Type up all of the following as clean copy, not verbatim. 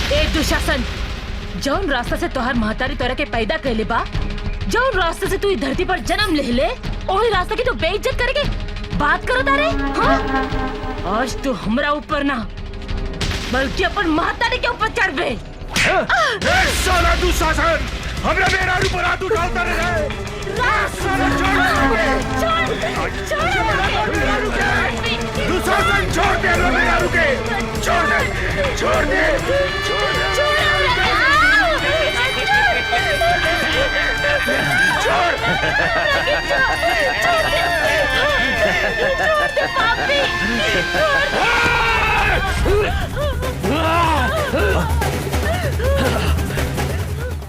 ए दुशासन, जौन रास्ता से तोहर महतारी तोरा के पैदा कैले बा, जौन रास्ते से तू इस धरती पर जन्म ले ले, वही रास्ता की तू बेइज्जत करेगे बात करो तारे। हाँ? आज तू हमरा ऊपर ना बल्कि अपन महतारी के ऊपर चढ़ बे। साला दुशासन, हमरा मेरा ऊपर हाथ उठाता रहे। दुशासन छोड़ दे, मेरा रुके, छोड़ दे, छोड़ दे, छोड़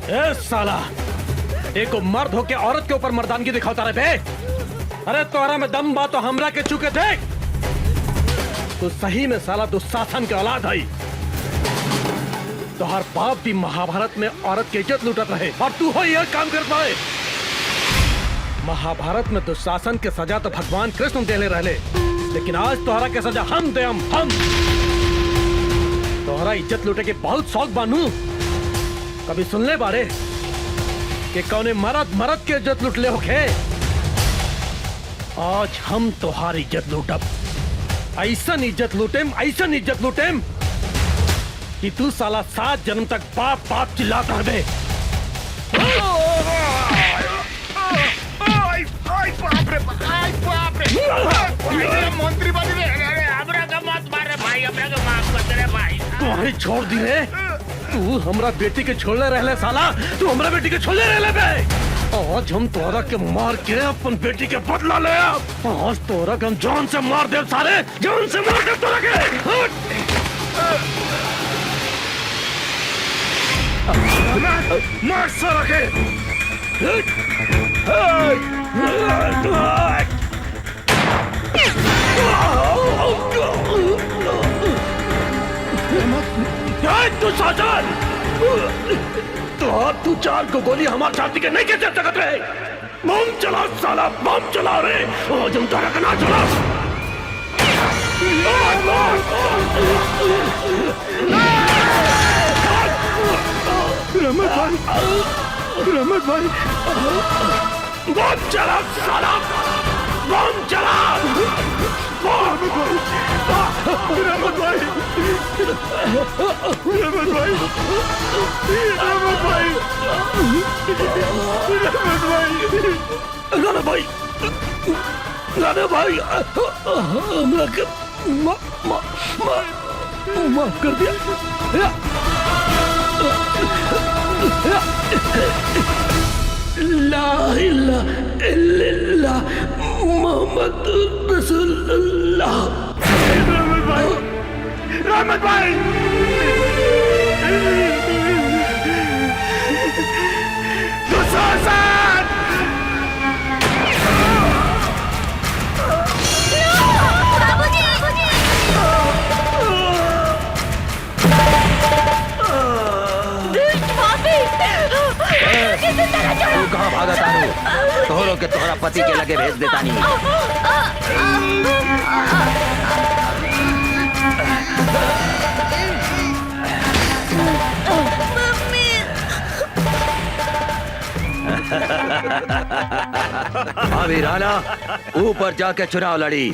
ए साला, एको मर्द होके औरत के ऊपर मर्दानगी दिखाता रहे बे। अरे तोहरा में दम बा तो हमरा के चुके देख। तो सही में साला दुशासन के औलाद है। तोहर बाप भी महाभारत में औरत की इज्जत लूटत रहे और तू हो यह काम कर पाए। महाभारत में दुशासन के सजा तो भगवान कृष्ण देले रहले, लेकिन आज तोहरा के सजा हम दे हम। तोहरा इज्जत लूटे के बहुत शौक बानू। कभी सुनले बारे कि कौने मरद के इज्जत लूट ले होखे? आज हम तोहारी इज्जत लूटब। ऐसन इज्जत लूटेम कि तू साला 7 जन्म तक बाप बाप चिल्लाता रहे। मंत्री बन रहे, हमरा का मत मारे भाई, हमरा का माफ कर दे भाई। तुम्हारी छोड़ दी रे। तू हमरा बेटी के छोड़ले रहले साला, तू हमरा बेटी के छोड़ले रहले बे। आज हम तोरा के मार के अपन बेटी के बदला ले। आज तोरा के हम जान से मार दे, सारे जान से मार दे तोरा के। मार साला के। दुशासन, तू 4 को गोली हमारे छाती के नहीं के चल सकते रहे। बम चला साला, बम चला रे। आज हम तारा का ना चला। रहमत भाई, बम चला साला, बम चला। रहमत भाई, राणा भाई, हमरा के माफ कर दिया। ला इलाहा इल्लल्लाह मोहम्मद रसूलुल्लाह। रहमत भाई, दुशासन। तू कहाँ भागा तानू? तोहरो के तोहरा पति के लगे भेज देता नहीं। अभी राणा ऊपर जाके चुनाव लड़ी।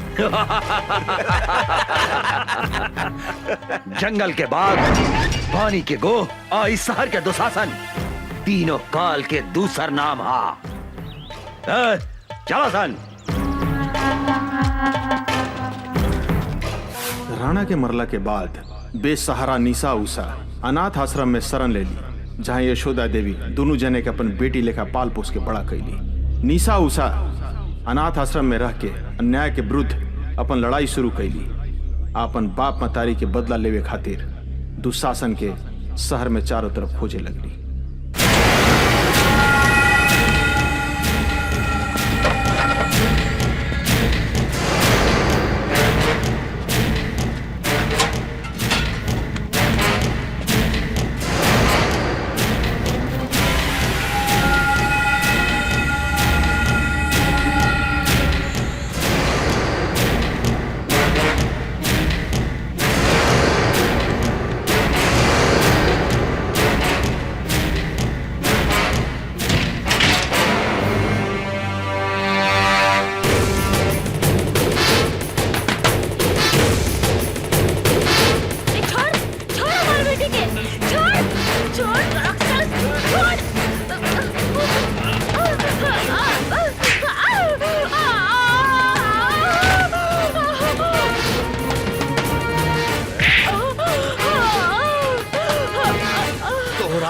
जंगल के बाघ, पानी के गो और इस शहर के दुशासन, तीनों काल के दूसर नाम हा। चलो सन। राणा के मरला के बाद बेसहारा निशा उषा अनाथ आश्रम में शरण ले ली, जहाँ यशोदा देवी दोनों जने के अपन बेटी लेखा पाल पोस के बड़ा कैली। निशा उषा अनाथ आश्रम में रह के अन्याय के विरुद्ध अपन लड़ाई शुरू कैली। अपन बाप मतारी के बदला लेवे खातिर दुशासन के शहर में चारों तरफ खोजे लगली।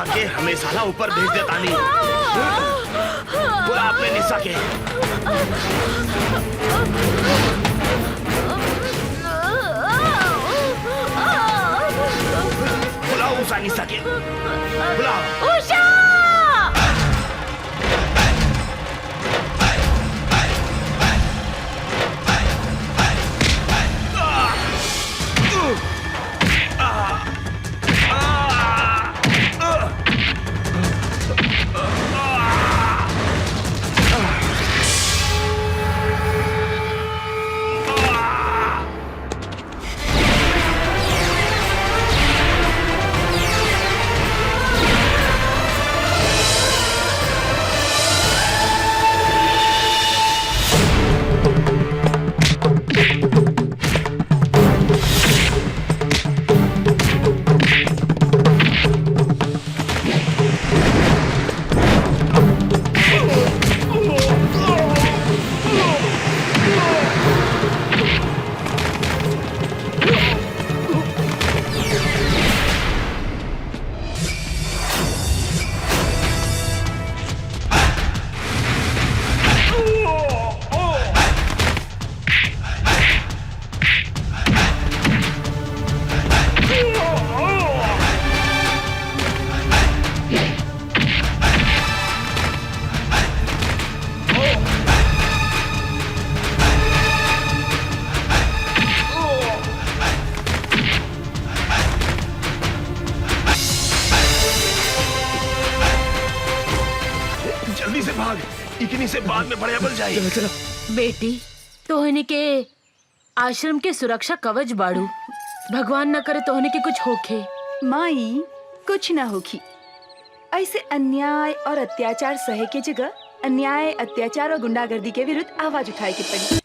बुला के हमें साला ऊपर भेज देता नहीं। बुला अपने निशा के। बुलाओ उषा निशा के। बुलाओ। उषा! जल्दी से भाग, इतनी से बाद में बड़े बल जाए। बेटी तोहनी के आश्रम के सुरक्षा कवच बाड़ू। भगवान न करे तोहनी के कुछ होखे। माई कुछ ना होगी। ऐसे अन्याय और अत्याचार सहे के जगह अन्याय, अत्याचार और गुंडागर्दी के विरुद्ध आवाज उठाए के पड़ी।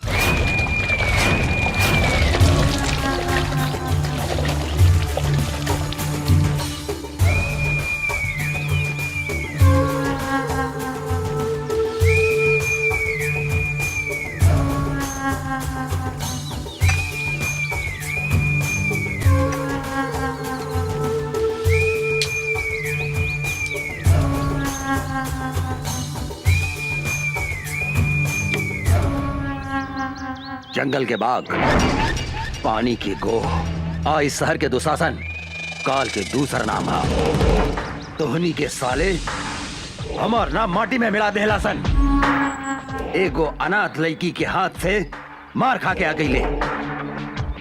जंगल के बाग, पानी की गोह, इस शहर के दुशासन, काल के दूसरा नाम है। तोहनी के साले हमार नाम माटी में मिला देला सन। एगो अनाथ लड़की के हाथ से मार खा के आ गईले।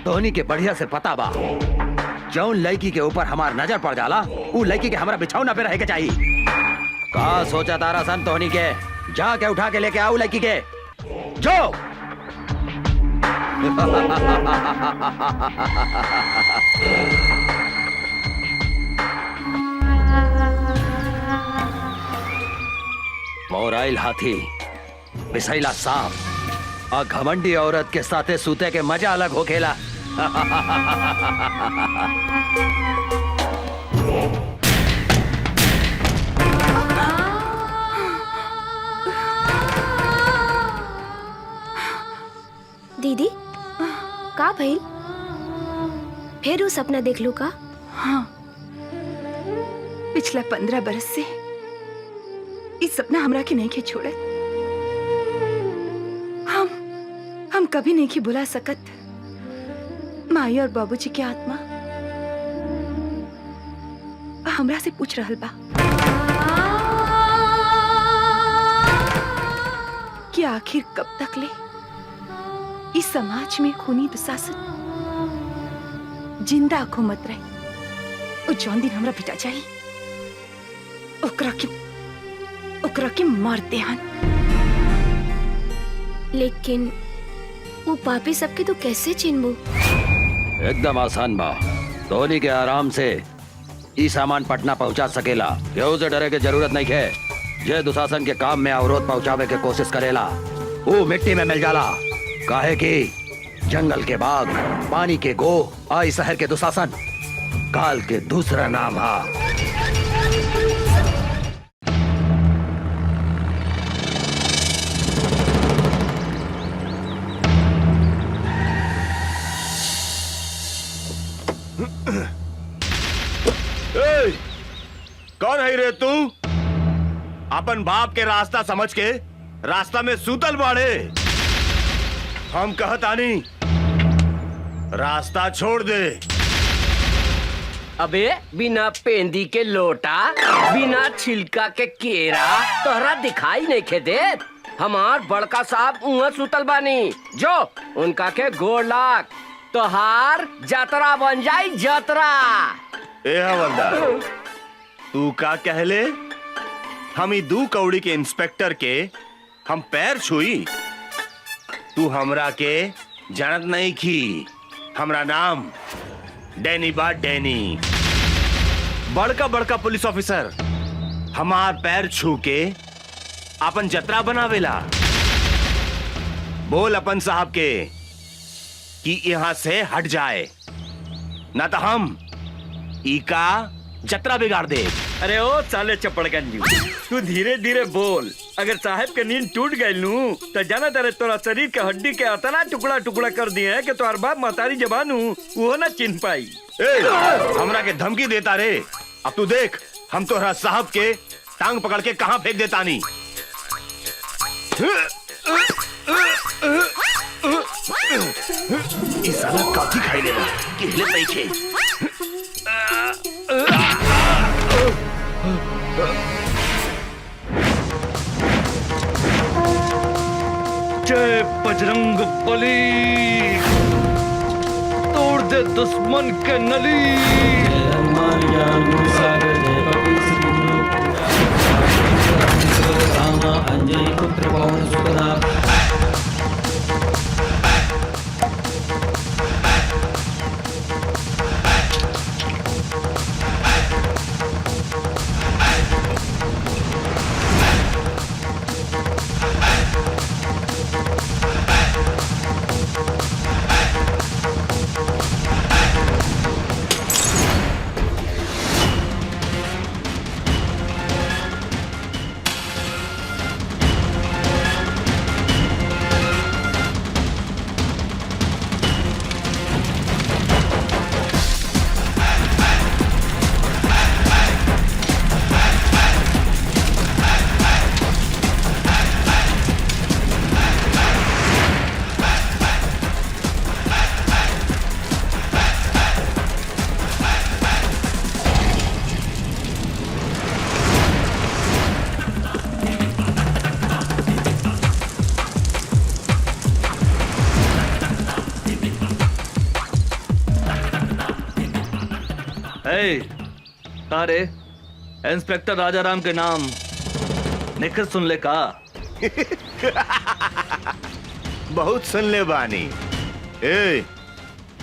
तोहनी के बढ़िया से पता बा, जौन लड़की के ऊपर हमार नजर पड़ जाला उ लड़की के हमारा बिछौना पे रह के चाहिए। का सोचा तारा सन तोहनी के? जाके उठा के लेके आओ लड़की के। जो मोराइल हाथी, बिसैला सांप और घमंडी औरत के साथे सूते के मजा अलग हो खेला। दीदी का भइल? फिर वो सपना देख लू का? हाँ, पिछला 15 बरस से इस सपना हमरा के नहीं के छोड़े। हम कभी नहीं की बुला सकत माई और बाबूजी की आत्मा हमरा से पूछ रहल बा कि आखिर कब तक ले इस समाज में खूनी दुशासन जिंदा हुकूमत रही। और जौन दिन हमरा पिटा जाई ओकरा के मार देहन। लेकिन वो पापी सबके तो कैसे चिन्हबू? एकदम आसान बा। धोनी के आराम से ई सामान पटना पहुंचा सकेला। केहू से डरे के जरूरत नहीं है। जे दुशासन के काम में अवरोध पहुंचावे के कोशिश करेला वो मिट्टी में मिल जाला। काहे कि जंगल के बाग, पानी के गो, आई शहर के दुशासन काल के दूसरा नाम है। कौन है रे तू? अपन बाप के रास्ता समझ के रास्ता में सूतल बाड़े। हम कहतानी रास्ता छोड़ दे। अबे बिना पेंदी के लोटा, बिना छिलका के केरा तोहरा दिखाई नहीं खे देत। हमार बड़का साहब उहाँ सुतल बानी, जो उनका के गोड़ लाग तोहार जतरा बन जाई जतरा। ए हवलदार, तू का कहले? हम ई 2 कौड़ी के इंस्पेक्टर के हम पैर छुई? तू हमरा के जानत नहीं की। हमरा नाम डैनी बा, डैनी। बड़का बड़का पुलिस ऑफिसर हमार पैर छू के अपन जतरा बनावेला। बोल अपन साहब के कि यहाँ से हट जाए, ना तो हम ई का जतरा बिगाड़ दे। अरे ओ साले चपड़गंजी, तू धीरे धीरे बोल। अगर साहब के नींद टूट गई नू तो जाना तेरे तोरा शरीर के हड्डी के अतना टुकड़ा टुकड़ा कर दिए है कि तोहर बाप महतारी जबान वो ना चिन्ह पाई। ए, हमरा के धमकी देता रे। अब तू देख हम तोहरा साहब के टांग पकड़ के कहां फेंक देता नी। इस साला काफी खाई लेला केले पैखे। जय बजरंग बली, तोड़ दे दुश्मन के नली। तारे इंस्पेक्टर राजाराम के नाम निखर सुन ले का? बहुत सुन ले बानी। ए,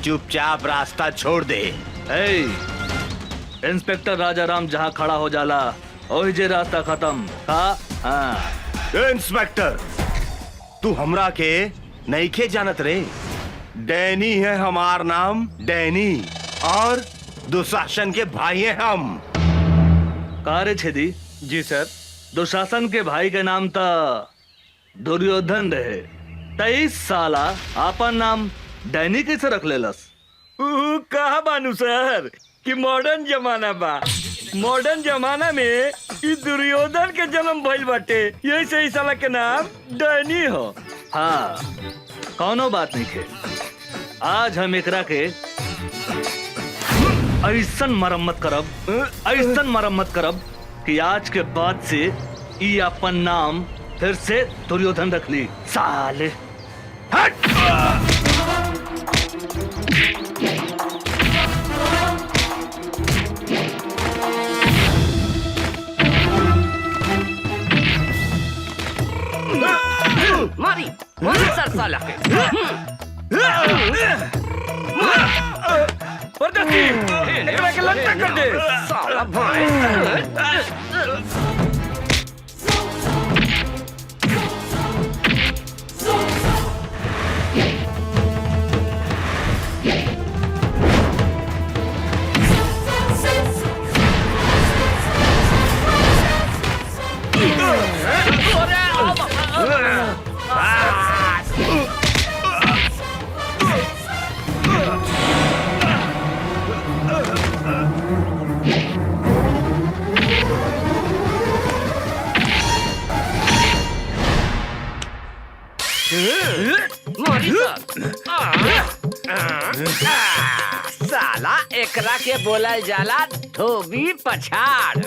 चुपचाप रास्ता छोड़ दे। इंस्पेक्टर राजाराम जहाँ खड़ा हो जाला वही जे रास्ता खत्म। हाँ। इंस्पेक्टर, तू हमरा के नहीं खे जानत रे। डैनी है हमार नाम, डैनी। और दुशासन के भाई हैं हम। कार्य छेदी जी सर। दुशासन के भाई के नाम था दुर्योधन रहे। 23 साला आपन नाम डैनी कैसे रख लेलस? कहा बानू सर कि मॉडर्न जमाना बा। मॉडर्न जमाना में ई दुर्योधन के जन्म भइल बाटे, यही से ई साला के नाम डैनी हो। हाँ, कौनो बात नहीं के। आज हम एकरा के ऐसन मरम्मत करब कि आज के बाद से ई अपन नाम फिर से दुर्योधन रख ली। साले हट! मारी मारी सर साला के। परदेसी, एकरा के लंका कर दे साला भाई। मारी साला एकरा के बोला जाला धोबी पछाड़।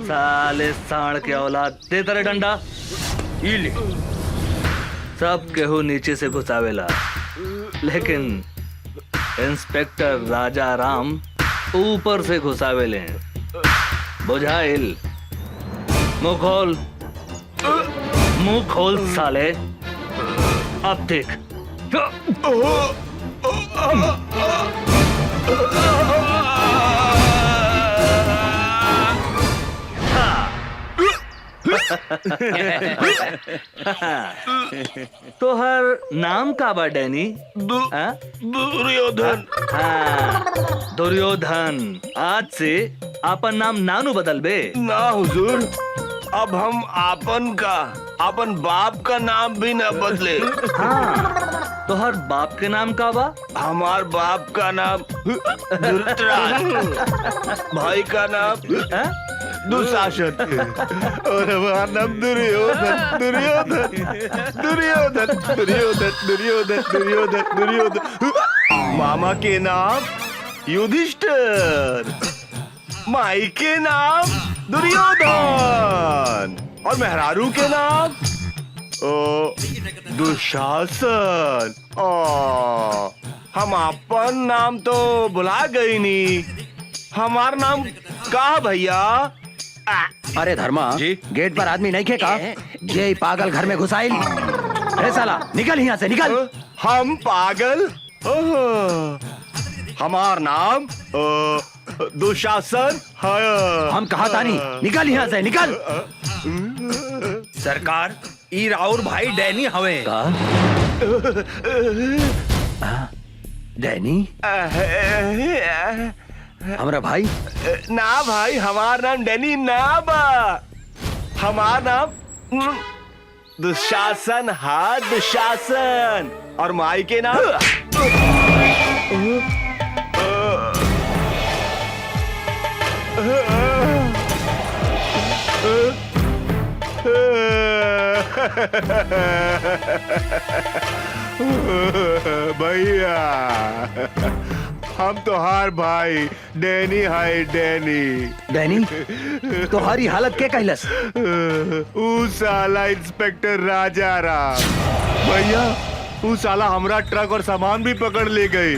साले साढ़ के औलाद दे तेरे डंडा। ई ले। सब केहू नीचे से घुसावेला, लेकिन इंस्पेक्टर राजा राम ऊपर से घुसावेले। बुझाइल? मुंह खोल, मुंह खोल साले। अब देख। तोहर नाम का बा डैनी? दुर्योधन। हाँ, दुर्योधन। आज से आपन नाम नानू बदल बे। ना हुजूर, अब हम आपन बाप का नाम भी न बदले। हाँ, तोहर बाप के नाम का बा? हमार बाप का नाम धृतराज, भाई का नाम हाँ? दुशासन और हमारा नाम दुर्योधन। दुर्योधन दुर्योधन दुर्योधन दुर्योधन दुर्योधन दुर्योधन। मामा के नाम युधिष्ठिर, माई के नाम दुर्योधन और मेहरारू के नाम दुशासन। हम अपन नाम तो बुला गई नी, हमार नाम का भैया? अरे धर्मा जी? गेट पर आदमी नहीं खेका? ये पागल घर में घुसाइल। अरे साला निकल यहाँ से, निकल। हम पागल? हमार नाम दुशासन है। हम कहा था नहीं, निकल यहाँ से, निकल। सरकार, ई राउर भाई डैनी हवे। का? डैनी हमारा भाई? ना भाई, हमार नाम डैनी ना बा, हमार नाम दुशासन। हाँ, दुशासन। और माई के नाम भैया, हम तो हार भाई डैनी है। डैनी तुम्हारी हालत क्या कहलस? ऊ साला इंस्पेक्टर राजा राम भैया, ऊ साला हमरा ट्रक और सामान भी पकड़ ले गई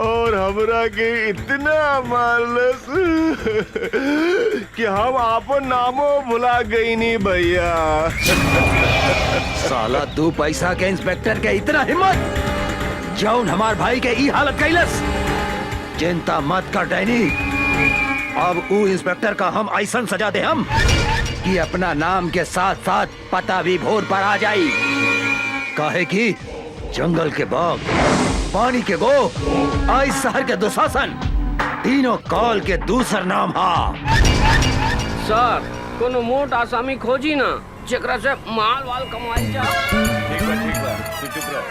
और हमरा के इतना मारलस कि हम आपन नामो भुला गई नी भैया। साला 2 पैसा के इंस्पेक्टर के इतना हिम्मत, जौन हमार भाई के ई हालत कैलस। चिंता मत कर डैनी, अब ऊ इंस्पेक्टर का हम ऐसा सजा दे हम कि अपना नाम के साथ साथ पता भी भोर पर आ जाई। काहे कि जंगल के बाघ, पानी के गो, आज शहर के दुशासन, तीनों काल के दूसर नाम हा। सर, कोनो मोट आसामी खोजी ना जेकरा से माल वाल कमाई जा। ठीक बा, तू चुप रह।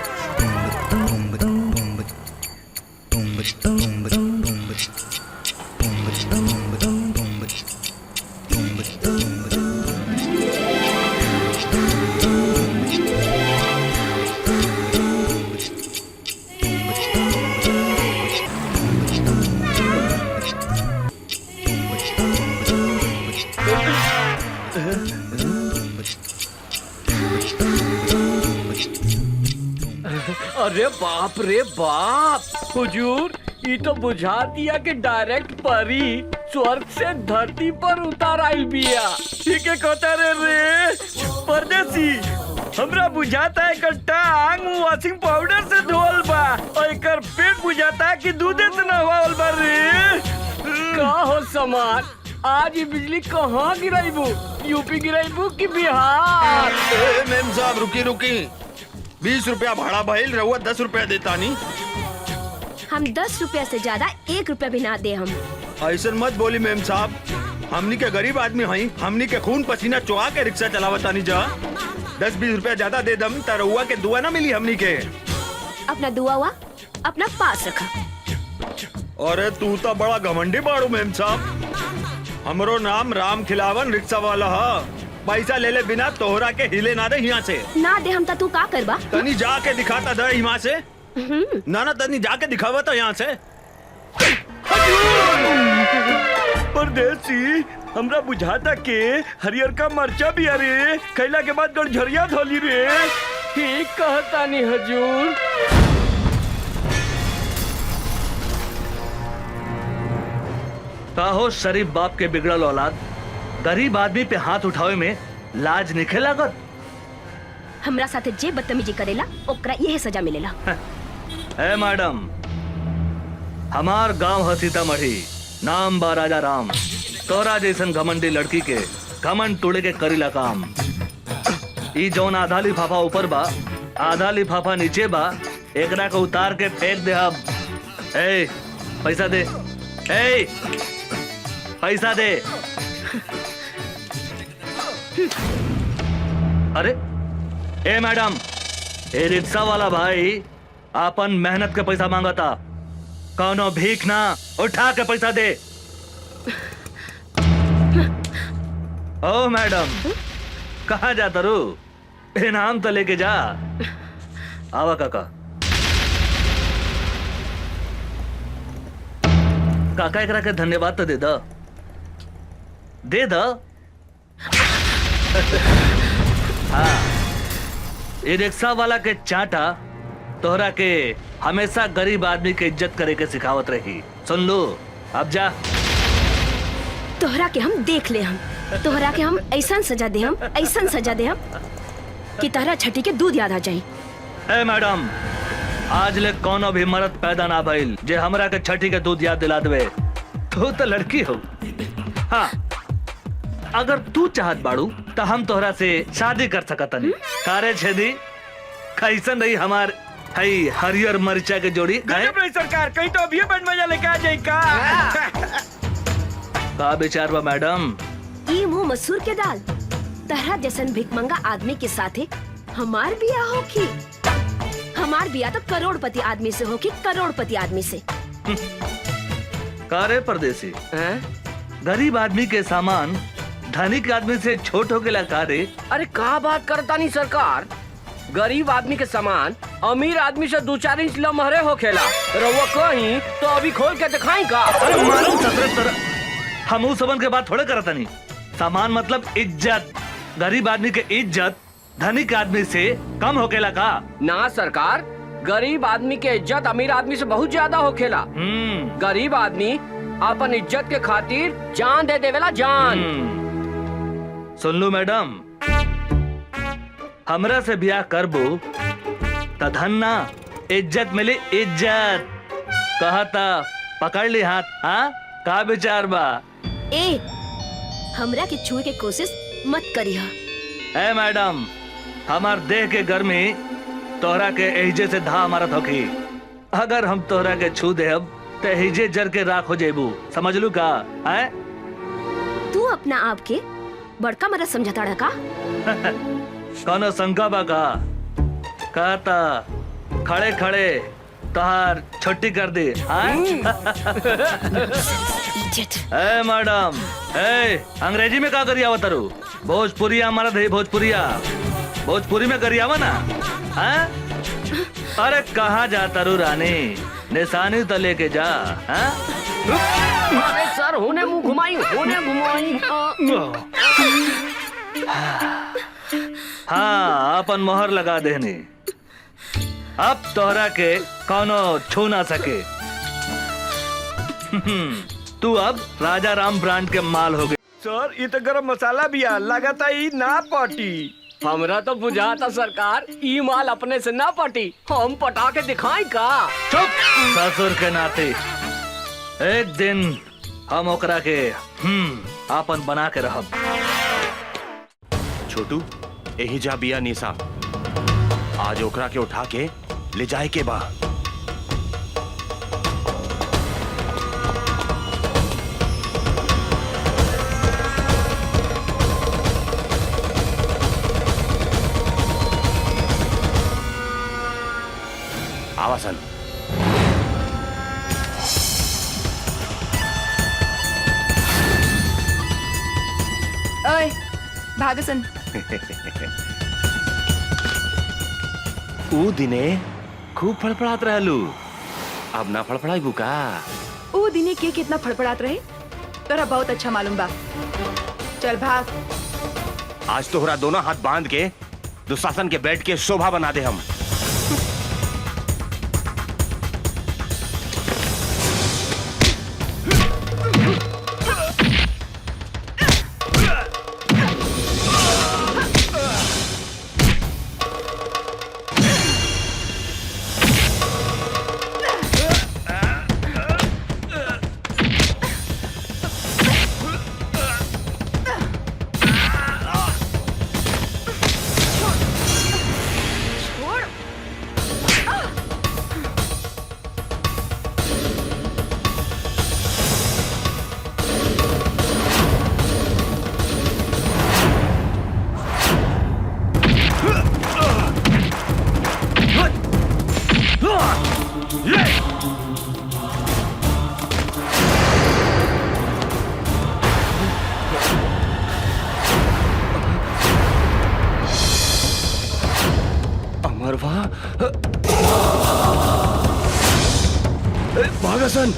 अरे बाप रे बाप, हुजूर, ये तो बुझा दिया कि डायरेक्ट परी स्वर्ग से धरती पर उतार आइल बिया। ठीक है कहता रे परदेसी, हमरा बुझाता है एकर टांग वॉशिंग पाउडर से धोल बा और एकर पेट बुझाता है कि दूधे से नहवाल बा रे। का हो समाज, आज ये बिजली कहाँ गिराईबू? यूपी गिराईबू कि बिहार? मेम साहब रुकी 20 रुपया भाड़ा भइल, रहुआ 10 रुपया देता नहीं। हम 10 रुपया से ज्यादा 1 रुपया भी ना दे हम। ऐसा मत बोली मेम साहब, हमनी के गरीब आदमी हई, हमनी के खून पसीना चुहा के रिक्शा चलावता नहीं जा। 10-20 रुपया ज्यादा दे दम त रहुआ के दुआ ना मिली हमनी के। अपना दुआ हुआ अपना पास रखा। अरे तू तो बड़ा घमंडी बाड़ू मेम साहब। हमरो नाम राम खिलावन रिक्शा वाला है। पैसा ले ले बिना तोहरा के हिले ना दे यहाँ से। ना दे हम तू का करबा? तनी जाके दिखाता दे यहाँ से। ना तनी जाके दिखावा तो यहाँ से। परदेसी, हमरा बुझाता के हरियर का मरचा भी अरे खैला के बाद गड़झरिया धोली रे। ठीक कहता नहीं हजूर। हो शरीफ बाप के बिगड़ल औलाद, गरीब आदमी पे हाथ उठावे में लाज निखे लागत। हमरा साथे जे बदतमीजी करेला ओकरा यही सजा मिलेला। ए मैडम, हमार गांव है सीतामढ़ी, नाम बा राजा राम। तोरा जैसन घमंडी लड़की के घमंड तोड़े के करीला काम। ई जौन आधा लिफाफा ऊपर बा, आधा लिफाफा नीचे बा, एकरा को उतार के फेंक दे। अब ए पैसा दे, ए पैसा दे। अरे ए मैडम, ए रिक्शा वाला भाई अपन मेहनत के पैसा मांगता, कौनो भीख ना, उठा के पैसा दे। ओ मैडम, कहाँ जाता रू? इनाम तो लेके जा। आवा काका। काका एकरा के धन्यवाद तो दे द, दे द। हाँ, ये रिक्शा वाला के चाटा तोहरा के हमेशा गरीब आदमी के इज्जत करे के सिखावत रही। सुन लो, अब जा। तोहरा के हम देख ले, हम तोहरा के हम ऐसा सजा दे, हम ऐसा सजा दे हम कि तारा छठी के दूध याद आ जाए। ए मैडम, आज ले कोनो भी मर्द पैदा ना भइल जे हमरा के छठी के दूध याद दिला देवे। तू तो लड़की हो। हाँ, अगर तू चाहत बाड़ू तो हम तोहरा से शादी कर सकतनी। कारे छेदी, कैसन रही हमार हई हरियर मरिचा के जोड़ी? गजब रही सरकार, कहीं तो अभी बन मजा लेके आ जाए का विचार बा मैडम? ई मुंह मसूर के दाल, तहरा जैसन भिकमंगा आदमी के साथे हमार बिया होखी। हमार बिया तो करोड़पति आदमी से होखी, करोड़पति आदमी से। कारे परदेसी, गरीब आदमी के सामान धनिक आदमी से छोट हो गया कारे? अरे का बात करता नहीं सरकार, गरीब आदमी के सामान अमीर आदमी से 2-4 इंच लमहरे हो खेला। रउआ कहीं तो अभी खोल के दिखाई का? अरे मालूम तरह हम उस सबन के बात थोड़े करता नहीं। सामान मतलब इज्जत। गरीब आदमी के इज्जत धनिक आदमी से कम होकेला का? ना सरकार, गरीब आदमी के इज्जत अमीर आदमी से बहुत ज्यादा होखेला। गरीब आदमी अपन इज्जत के खातिर जान दे देवेला, जान। सुन लो मैडम, हमरा से ब्याह करबो त धन ना, इज्जत मिली, इज्जत। कहता पकड़ ली हाथ। हाँ, का विचार बा? ए, हमरा के छुए के कोशिश मत करिहा। ए मैडम, हमार देह के गर्मी तोहरा के एहिजे से धा मारत होखी। अगर हम तोहरा के छू देब तो एहिजे जर के राख हो जेबू। समझ लू का? है? तू अपना आप के बड़का मरद समझता रहा का? कौनो शंका बा का? कहता खड़े खड़े तोहार छुट्टी कर दी। ए मैडम, ए अंग्रेजी में का करिया आवत रू? भोजपुरिया हमारा दे, भोजपुरिया, भोजपुरी में करियावा ना। हाँ? अरे कहाँ जाता रू रानी? निशानी तो लेके जा। हाँ? अरे सर, होने मुंह घुमाई, होने घुमाई। हाँ, अपन मोहर लगा देनी। अब तोहरा के कौनो छू ना सके। तू अब राजा राम ब्रांड के माल हो गए। सर, ये तो गरम मसाला भी है, लगाता ही ना पाटी। हमरा तो बुझाता सरकार, ई माल अपने से ना पटी, हम पटा के दिखाई का? चुप, ससुर के नाते। एक दिन हम ओकरा के आपन बना के रहब। छोटू यही जा बिया निशा, आज ओकरा के उठा के ले जाए के बा। आवासन ओए भागसन। ऊ दिने खूब फड़फड़ात रहलू, अब ना फड़फड़ाई बुका। ऊ दिने के कितना फड़फड़ात रहे तोरा बहुत अच्छा मालूम बा। चल भाग। आज तोहरा दोनों हाथ बांध के दुशासन के बेड के शोभा बना दे हम। अमरवा भागसन।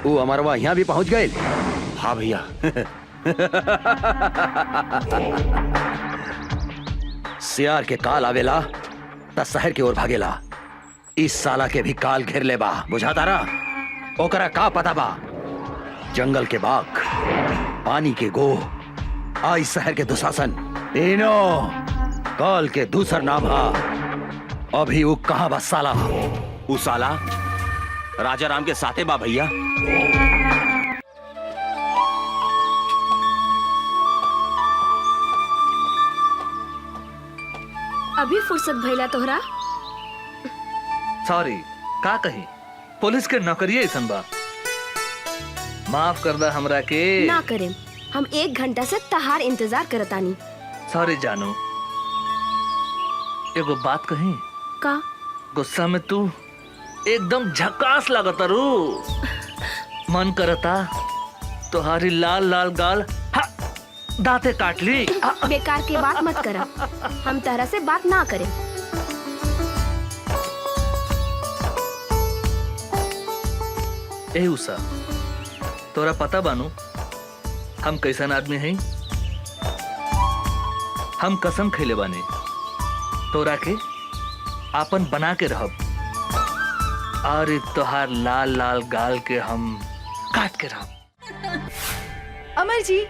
वो अमरवा यहाँ भी पहुँच गए। हाँ भैया। सियार के काल आवेला त शहर की ओर भागेला। इस साला के भी काल घेर ले बा, बुझाता रहा। ओकरा का पता बा, जंगल के बाघ, पानी के गोह, आई शहर के दुशासन, तीनों काल के दूसर नाम हा। अभी वो कहाँ बा साला? उ साला राजा राम के साथे बा भैया। अभी फुर्सत भइला तोहरा? सॉरी, का कही, पुलिस के नौकरिये ऐसन बा। माफ कर दा हमरा के। ना करें, हम 1 घंटा से तहार इंतजार करतानी। सॉरी जानू, एगो बात कही। का? गुस्सा में तू एकदम झकास लगता रू। मन करता तुम्हारी लाल लाल गाल दांते काट ली। बेकार की बात मत करा, हम तरह से बात ना करें। ए उषा, तोरा पता बानू हम कैसन आदमी हैं? हम कसम खैले बानी तोरा के आपन बना के रहब, और तोहार लाल लाल गाल के हम काट के रहब। अमर जी,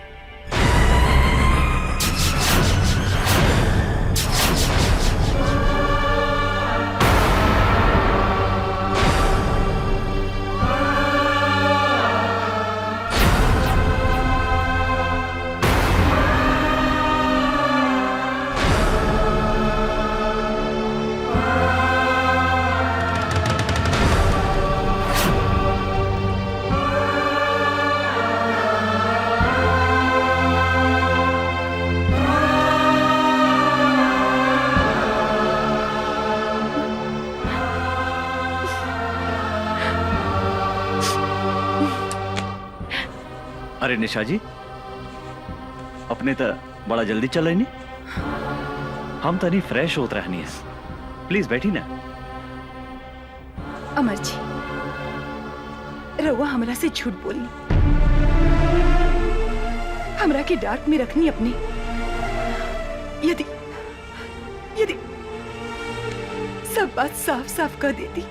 कारे निशा जी, अपने तो बड़ा जल्दी चल रही नहीं, हम तो नहीं फ्रेश होत रहनी है। प्लीज बैठी ना। अमर जी, रउआ हमरा से झूठ बोली, हमरा के डार्क में रखनी अपने। यदि यदि सब बात साफ साफ कर देती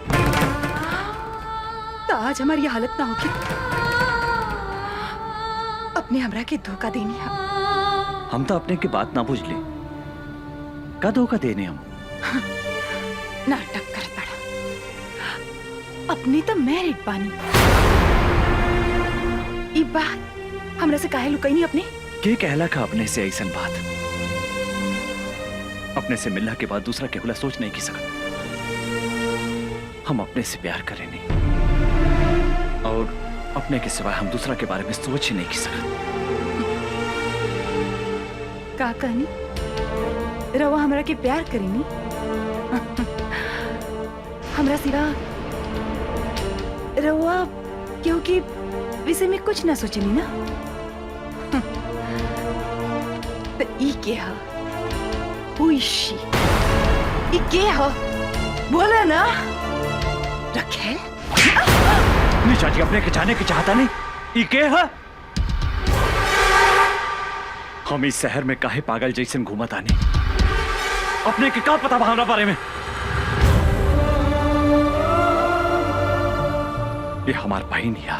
तो आज हमारी ये हालत ना होगी। अपने हमरा के धोखा देनी है। हम तो अपने की बात ना बुझ ले, का धोखा देने हम? नाटक कर पड़ा। अपने तो मैरिड बानी। ई बात हमरा से काहे लुकाई नहीं अपने? के कहला का अपने से ऐसा बात? अपने से मिलने के बाद दूसरा केवला सोच नहीं की सकता। हम अपने से प्यार करें नहीं, और अपने के सिवाय हम दूसरा के बारे में सोच ही नहीं की सकते। का कहनी? रवा हमरा के प्यार करेनी? हमरा सिवा रवा क्योंकि विषय में कुछ ना सोचनी ना। तो ई के हा? Who is she? ई के हा? बोला ना रखेल। निशा जी, अपने के जाने की चाहता नहीं, ई के है? हम इस शहर में काहे पागल जैसन घूमत आनी? अपने के का पता हमारा बारे में? ये हमार बहन या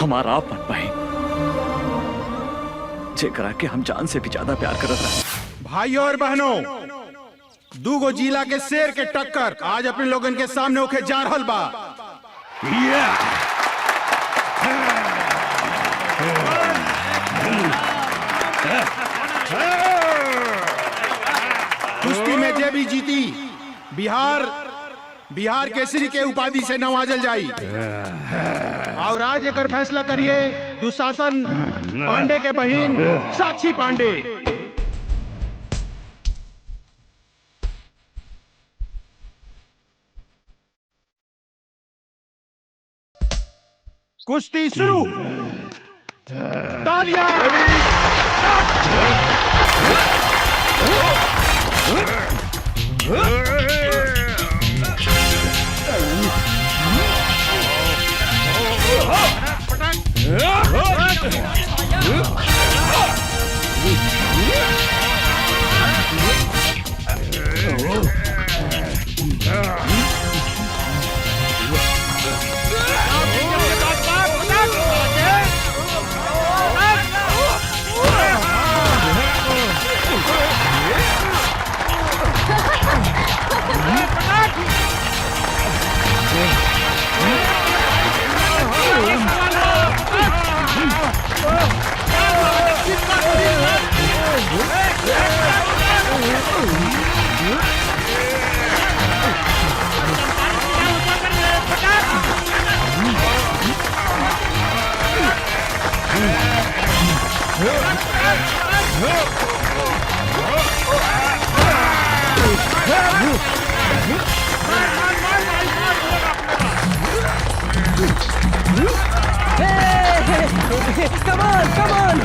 हमारा अपन बहन, जेकरा के हम जान से भी ज्यादा प्यार करत रहे। भाइयों और बहनों, दूगो जिला के शेर के टक्कर आज अपने लोगन के सामने होके जा रहल बा। कुश्ती में जे भी जीती बिहार केसरी के उपाधि से नवाजल जाई। और आज एकर फैसला करिए दुशासन पांडे के बहन साक्षी पांडे। कुश्ती शुरू। तालियां। Come on, come on!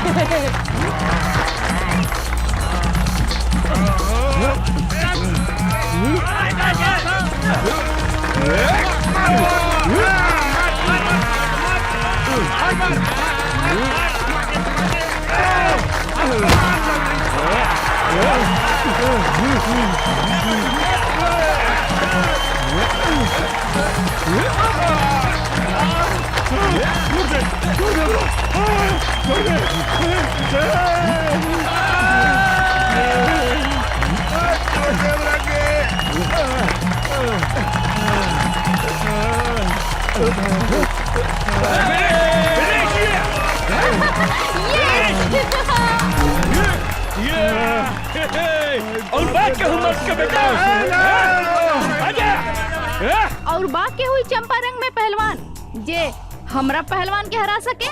और बाकी हुई चंपारंग में पहलवान जे हमरा पहलवान के हरा सके।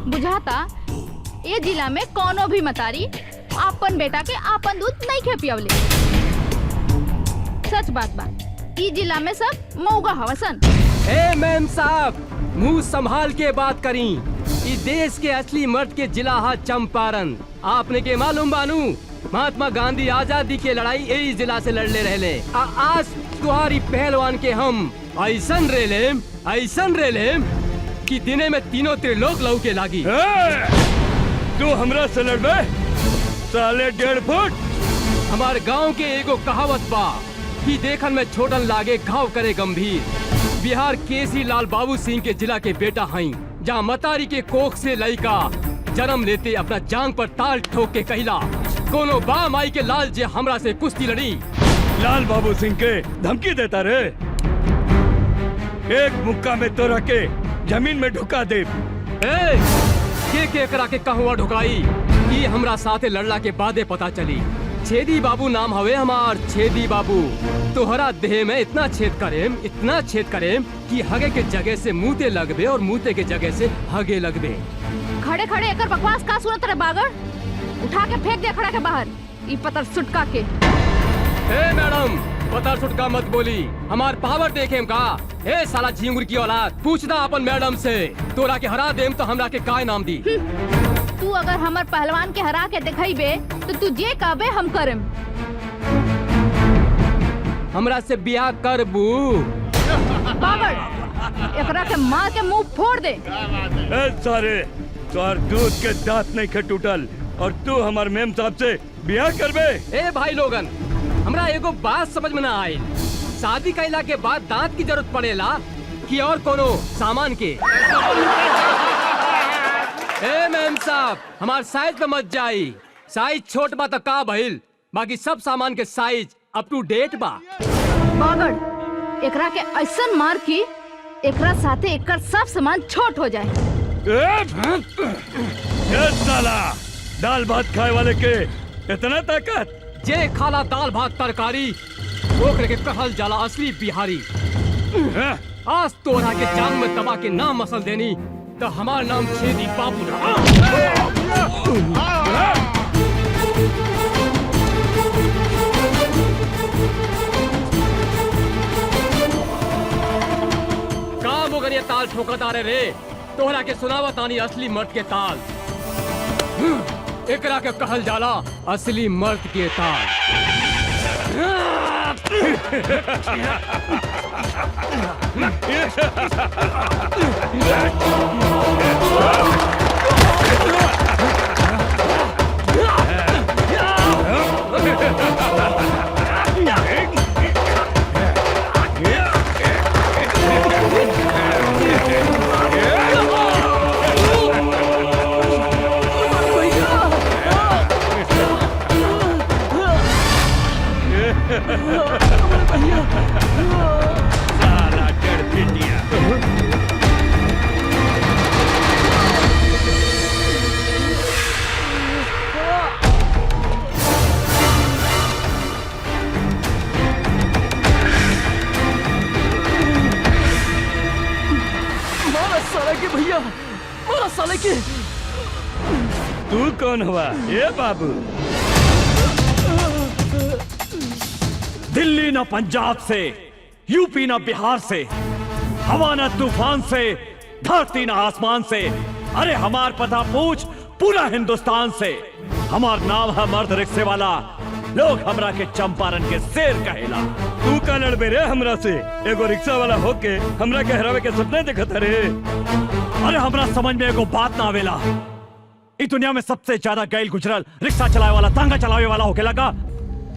बुझाता ये जिला में कोनो भी मतारी आपन बेटा के आपन दूध नहीं खे पियवले। सच बात बा, ई जिला में सब मौगा हवसन। ए मैम साहब, मुंह संभाल के बात करी। ई देश के असली मर्द के जिला है चंपारण। आपने के मालूम बानू, महात्मा गांधी आजादी के लड़ाई यही जिला से लड़ले रहले। आज तुम्हारी पहलवान के हम ऐसन रेलेम कि दिने में तीनों त्रिलोक लहू के लागी। तू हमरा से लड़बे साले 1.5 फुट। हमारे गांव के एगो कहावत बा कि देखन में छोटन लागे घाव करे गंभीर। बिहार केसी लाल बाबू सिंह के जिला के बेटा हई, जहाँ मतारी के कोख से लड़का जन्म लेते अपना जांग पर ताल ठोक के कहिला, कोनो बा माई के लाल जे हमरा से कुश्ती लड़ी। लाल बाबू सिंह के धमकी देता रे। एक मुक्का में तो रखे जमीन में ढुका दे। के करा के कहवा ढुकाई, ये हमरा साथे लड़ला के बादे पता चली। छेदी बाबू नाम हवे हमार, छेदी बाबू। तोहरा देह में इतना छेद करेम कि हगे के जगह से मुँहते लगबे और मुँहते के जगह से हगे लगबे। खड़े खड़े एकर बकवास का सुनत रे बागड़? उठा के फेंक दे खड़ा के बाहर, ई पतर सुटका के। ए मैडम, पतर सुटका मत बोली, हमार पावर देखेम का। ए साला झिंगुर की औलाद, पूछना अपन मैडम से। तोरा के हरा देम तो हमरा के काय नाम दी। तू अगर हमर पहलवान के हरा के दिखाईबे तो तू जे कहबे हम करम। हमरा से बियाह करबू? बागड़, एकरा के मार के मुंह फोड़ दे। सारे तोहर दूध के दांत नहीं खे टूटल और तू हमार मेम साहब से बियाह करबे। ए भाई लोगन, हमरा एगो बात समझ में ना आई। शादी कैला के बाद दांत की जरूरत पड़ेला कि और कोनो सामान के? ए मैम साहब, हमार साइज पे मत जाई। साइज छोट बा तो का भइल, बाकी सब सामान के साइज अप टू डेट बा। बागड़, एकरा के ऐसन मार की एकरा साथे एकर सब सामान छोट हो जाए। साला दाल भात खाए वाले के इतना ताकत? जे खाला दाल भात तरकारी ओकरे के कहल जाला असली बिहारी। आज तोरा के जान में दबा के नाम मसल देनी तो हमार नाम छेदी बाबू ना। काम हो गए ताल ठोकता रे। तोहरा के सुनावा तानी असली मर्द के ताल। एकरा के कहल जाला असली मर्द के ताल। साला गड़पिटिया। मारा साला के भैया, मारा साले के। तू कौन हुआ? ये बाबू दिल्ली न पंजाब से, यूपी न बिहार से, हवा न तूफान से, धरती न आसमान से, अरे हमार पता पूछ पूरा हिंदुस्तान से। हमार नाम है मर्द रिक्शे वाला, लोग हमरा के चंपारण के शेर कहेला। तू का लड़बे रे हमरा से? एगो रिक्शा वाला होके हमरा के हरावे के सपने देखत रे। अरे हमरा समझ में एगो बात ना आवेला, इस दुनिया में सबसे ज्यादा गैल गुजरल रिक्शा चलावे वाला, तांगा चलावे वाला होके लगा।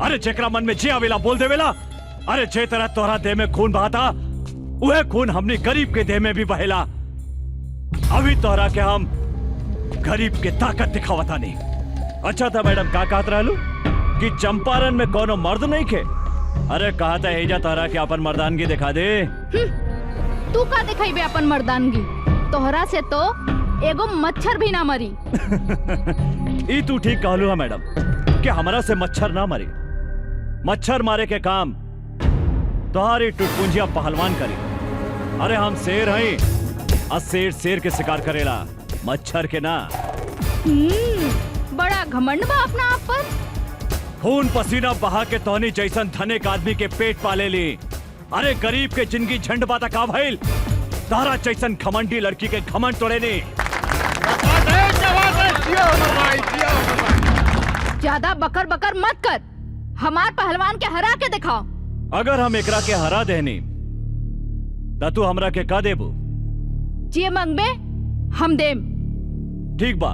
अरे जेकरा मन में जे आवेला बोल देवेला। अरे जे तरह तोहरा देह में खून बहाता, वह खून हमने गरीब के देह में भी बहेला। अभी तोहरा के हम गरीब के ताकत दिखावता नहीं। अच्छा था मैडम, का कहत रहलू कि चंपारण में कोनो मर्द नहीं खे? अरे कहा था एजा तोहरा के अपन मर्दानगी दिखा दे। तू का दिखाई बे अपन मर्दानगी? तोहरा से तो एगो मच्छर भी ना मरी। ई तू ठीक कहलू है मैडम कि हमारा से मच्छर ना मरी। मच्छर मारे के काम तुम्हारी टुटपुंजिया पहलवान करी। अरे हम शेर हैं और शेर शेर के शिकार करेला, मच्छर के ना। बड़ा घमंड बा अपना आप पर। खून पसीना बहा के तोहनी जैसन धनिक आदमी के पेट पाले ली। अरे गरीब के जिंदगी झंड बाता का भइल तारा जैसन घमंडी लड़की के घमंड तोड़े नहीं। ज्यादा बकर बकर मत कर, हमार पहलवान के हरा के दिखाओ। अगर हम एकरा के हरा देनी त तू हमरा के का देबू? जे मंगबे हम देम। ठीक बा,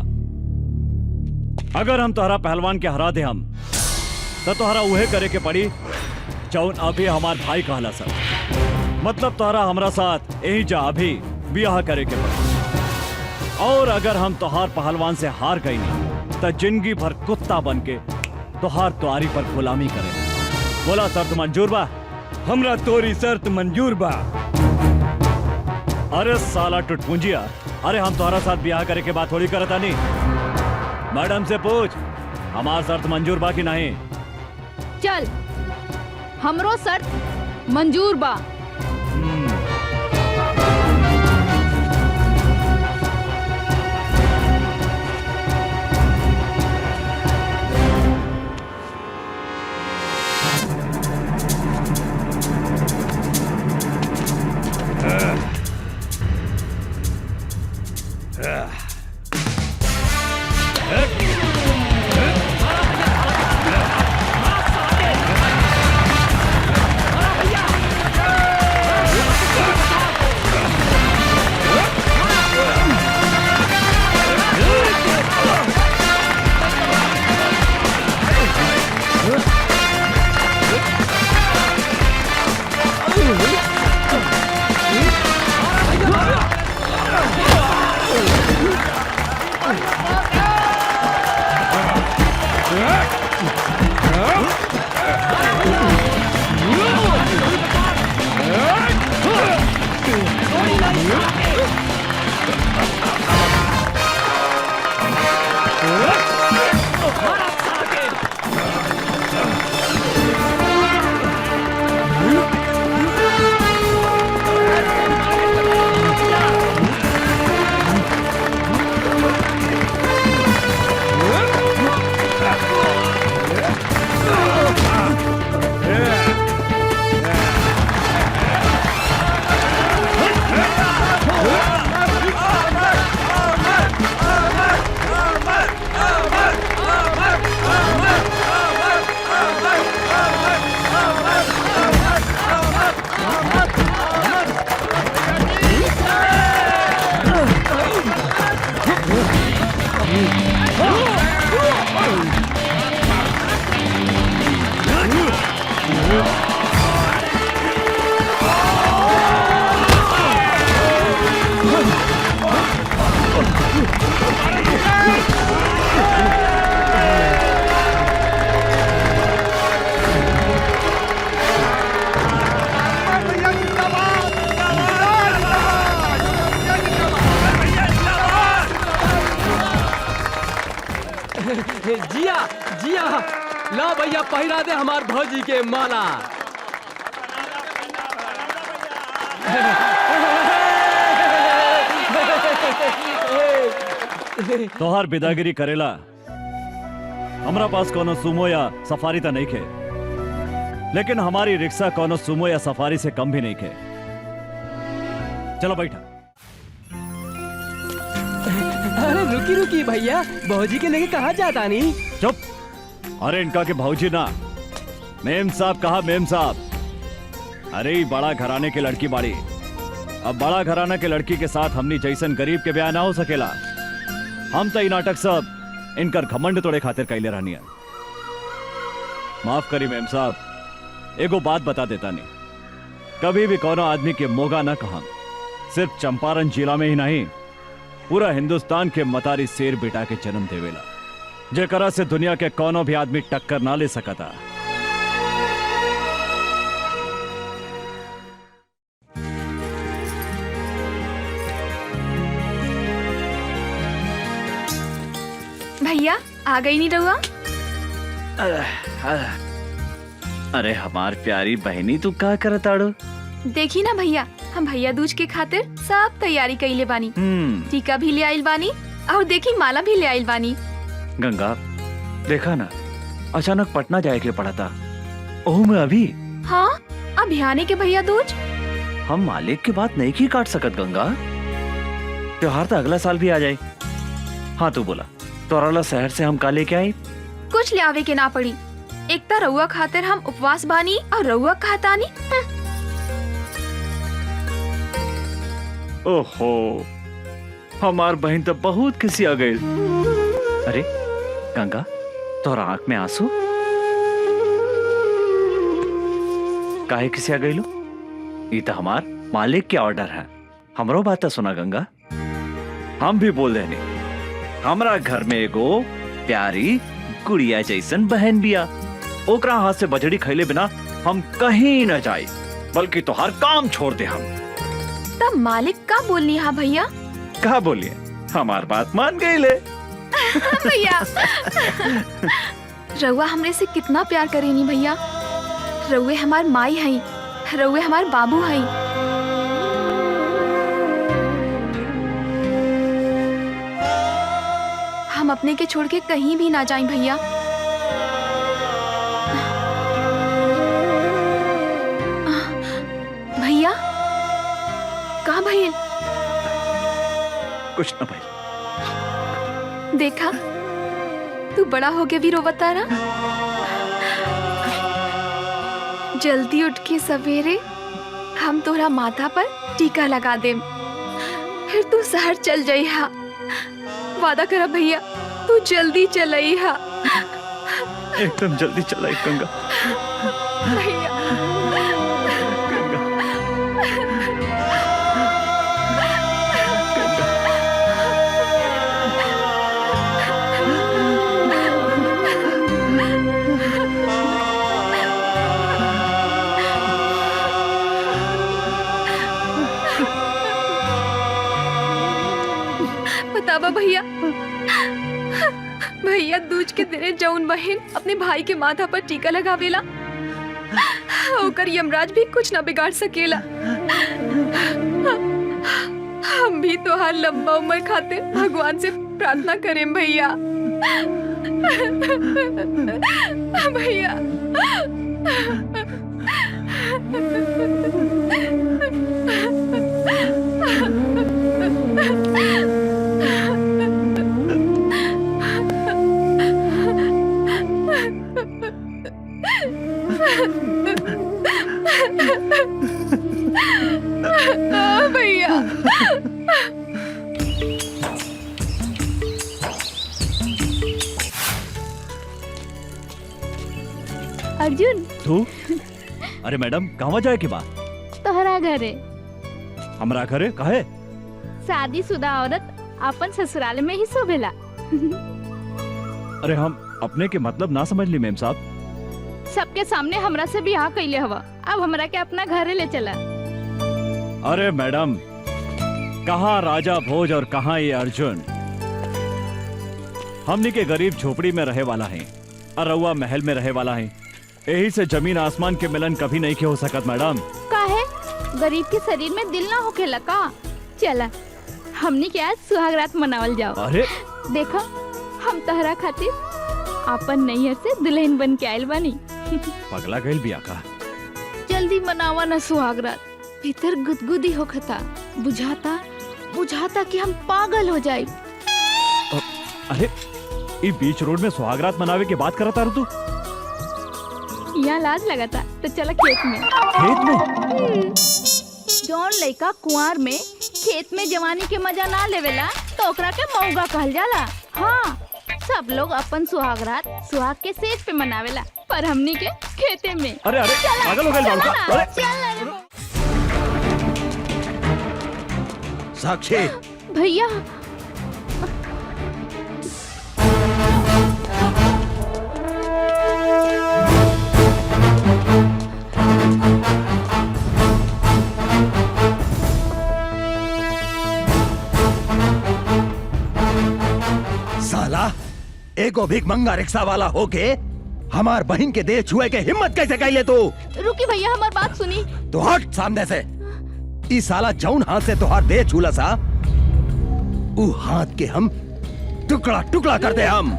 अगर हम तोहरा पहलवान के हरा दे हम तो तोहरा उहे करे के पड़ी जौन अभी हमार भाई कहला सर। मतलब तोहरा हमरा साथ यही जा अभी ब्याह करे के पड़ी। और अगर हम तोहार पहलवान से हार गई नहीं तो जिंदगी भर कुत्ता बन के तोहार तुआरी पर गुलामी करे। बोला शर्त मंजूर बा? हमरा तोरी शर्त मंजूर बा। अरे साला टुटपुंजिया, अरे हम तोहरा साथ ब्याह करे के बात थोड़ी करता नहीं। मैडम से पूछ हमार शर्त मंजूर बा कि नहीं। चल, हमरो शर्त मंजूर बा। जिया जिया, ला भैया पहिरा दे हमार भौजी के माला। तोहार बिदागिरी करेला हमरा पास कोनो सुमो या सफारी तो नहीं खे, लेकिन हमारी रिक्शा कोनो सुमो या सफारी से कम भी नहीं खे। चलो बैठा। अरे रुकी रुकी भैया, भौजी के लेके कहाँ जाता नहीं? चुप, अरे इनका के भौजी ना, मेम साहब कहा मेम साहब। अरे ये बड़ा घराने के लड़की बाड़ी, अब बड़ा घराना के लड़की के साथ हमनी जैसन गरीब के ब्याह ना हो सकेला। हम तो ये नाटक सब इनकर घमंड तोड़े खातिर कैले रहनी है। माफ करी मेम साहब, एगो बात बता देता नहीं, कभी भी कोनो आदमी के मोगा ना कहा। सिर्फ चंपारण जिला में ही नहीं, पूरा हिंदुस्तान के मतारी शेर बेटा के जन्म देवेला, जेकरा से दुनिया के कोनो भी आदमी टक्कर ना ले सकता। भैया आ गई नहीं रहुआ? अरे हमार प्यारी बहनी, तू का करताड़ो? देखी ना भैया, हम भैया दूज के खातिर सब तैयारी कइले बानी। टीका भी ले आइल बानी और देखी माला भी ले आइल बानी। गंगा देखा ना, अचानक पटना जाए के पड़ा था। ओह मैं अभी। हाँ, अब आने के भैया दूज। हम मालिक की बात नहीं की काट सकत गंगा। त्योहार तो अगला साल भी आ जाए। हाँ तू बोला तोराला शहर से हम का लेके आई। कुछ ले आवे के ना पड़ी। एक तो रउआ खातिर हम उपवास बानी और रउआ खातानी। ओहो हमार बहन तो बहुत किसी आ गई। अरे गंगा तोरा आंख में आंसू काहे किसी आ गई लो? ये तो हमार मालिक के ऑर्डर है। हमरो बात तो सुना गंगा। हम भी बोल रहे हमरा घर में एगो प्यारी गुड़िया जैसन बहन बिया। ओकरा हाथ से बजड़ी खैले बिना हम कहीं न जाए, बल्कि तो हर काम छोड़ दे हम। तब मालिक का बोलनी हा भैया? कहा बोलिए हमार बात मान गई ले। भैया रउआ हमरे से कितना प्यार करेनी भैया। रउए हमार माई हई, रउए हमार बाबू हई। हम अपने के छोड़ के कहीं भी ना जाएं भैया। भैया कहाँ भैया? कुछ न भाई। देखा तू बड़ा हो गया भी रोवता रहा। जल्दी उठ के सवेरे हम तोरा माथा पर टीका लगा देम, फिर तू शहर चल जाइहा। वादा करा भैया तू जल्दी चलइहा। एकदम जल्दी चला गंगा। भैया बतावा भैया। भैया दूज के दिने जौन बहन अपने भाई के माथा पर टीका लगावेला ओकर यमराज भी कुछ ना बिगाड़ सकेला। हम भी तोहार लंबा उम्र खातिर भगवान से प्रार्थना करें भैया। भैया भैया अर्जुन तू अरे मैडम कहाँ जाए की बात? तोहरा घरे हमरा घरे काहे? शादीशुदा औरत अपन ससुराल में ही शोभेला। अरे हम अपने के मतलब ना समझ ली मेम साहब। सबके सामने हमरा से बियाह कैले हवा, अब हमरा के अपना घरे ले चला। अरे मैडम कहाँ राजा भोज और कहाँ ये अर्जुन। हमनी के गरीब झोपड़ी में रहे वाला है और रउआ महल में रहे वाला है। यही से जमीन आसमान के मिलन कभी नहीं हो सकत मैडम। काहे? गरीब के शरीर में दिल ना होखेला का? चला हमनी के आज सुहागरात मनावल जाओ। अरे देखो हम तहरा खातिर अपन नैहर से दुल्हन बन के आयल बानी। पगला गइल बिया का? जल्दी मनावा ना सुहागरात। भीतर गुदगुदी होखता, बुझाता कि हम पागल हो जाए। अरे ये बीच रोड में सुहागरात मनावे के बात करता रह तू? यहाँ लाज लगाता तो चला खेत में। खेत में? जौन लड़का कुंवार में खेत में जवानी के मजा ना लेवेला तो ओकरा के मौगा कहल जाला। हाँ सब लोग अपन सुहागरात सुहाग के सेज पे मनावेला, पर हमनी के खेते में। अरे अरे पागल हो गए बाबू। साक्षी भैया साला एगो भीख मंगा रिक्शा वाला होके हमार बहन के देह छुए के हिम्मत कैसे कैले तू? रुकी भैया हमार बात सुनी। तो हट सामने से। ई साला जौन हाथ से तुहार देह छूला सा ऊ हाथ के हम टुकड़ा टुकड़ा कर दे। हम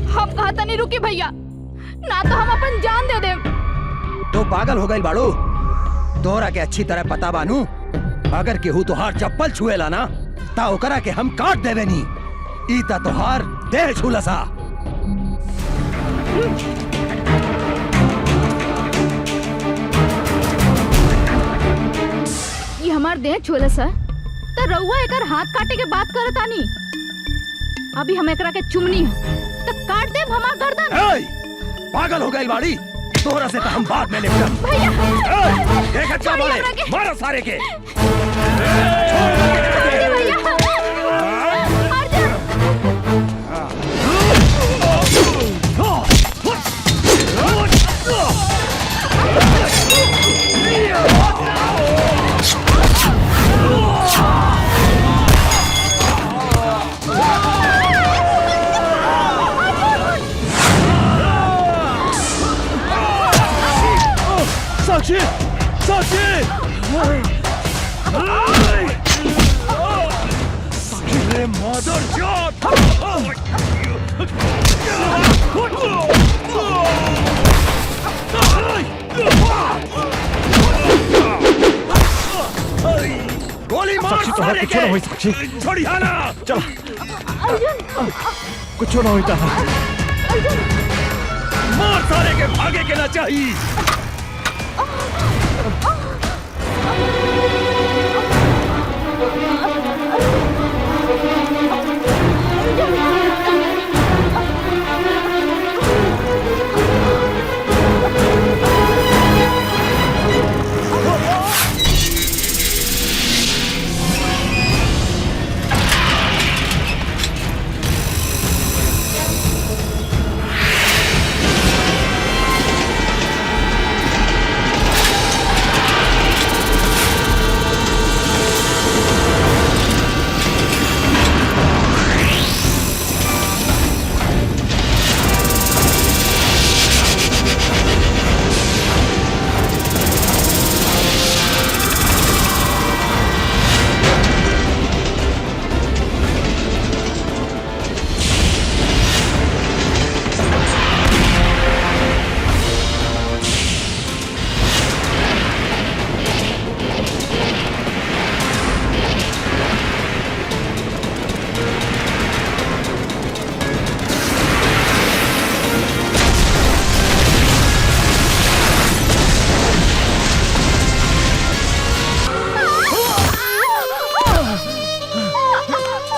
कहा नहीं रुकी भैया, ना तो हम अपन जान दे दे। तो पागल हो गई बाड़ू। तोरा के अच्छी तरह पता बानू, अगर केहू तोहार चप्पल छुएला ना ता ओकरा के हम काट देवे नी। ईता तोहार देह छुलसा। ये हमार देह छोला सा तो रउआ एकर हाथ काटे के बात करत आनी। अभी हम एकरा के चुमनी तो काट देब हमार गर्दन। पागल हो गई बाड़ी, तोरा से तो हम बाद में निपटब। भैया देख अच्छा बोले, मारो सारे के। साक्षी, साक्षी, साक्षी रे मदर चोद। गोली मार साक्षी, तोहरा कुछ ना होई साक्षी। छोड़िया ना। चल, कुछ ना होई तारा। मार सारे के, भागे के ना चाहिए।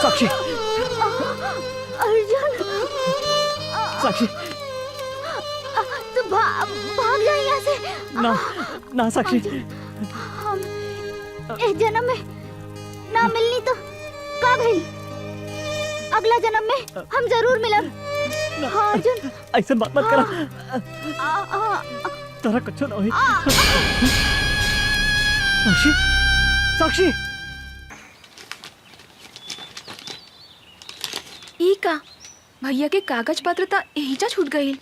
साक्षी, अर्जुन, साक्षी, तू भाग जा यहाँ से। ना, ना साक्षी। हम इस जन्म में ना मिलनी तो का भइल? अगला जन्म में हम जरूर मिलब। हाँ अर्जुन, ऐसे बात मत करा। तारा कुछ ना होई। साक्षी, साक्षी। ई का भैया के कागज पत्र ता एहिजा छूट गई।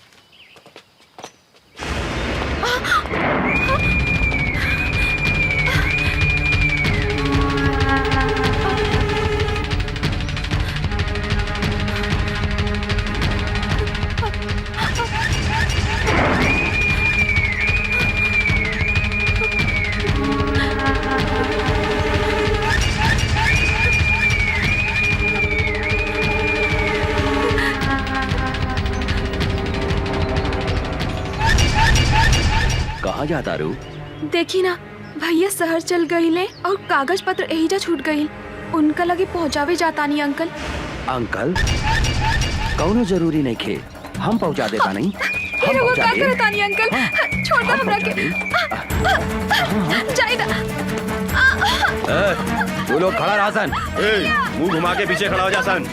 कहाँ जाता रू? देखी ना भैया शहर चल गईले और कागज पत्र एहिजा छूट गई। उनका लगे पहुँचावे जाता नहीं अंकल। अंकल कौनो जरूरी नहीं खे, हम पहुँचा देता नहीं। फिर वो का करता नहीं अंकल। छोड़ दो हमरा के। जाइदा। तू लोग खड़ा रहा सन। मुंह घुमा के पीछे खड़ा हो जा सन।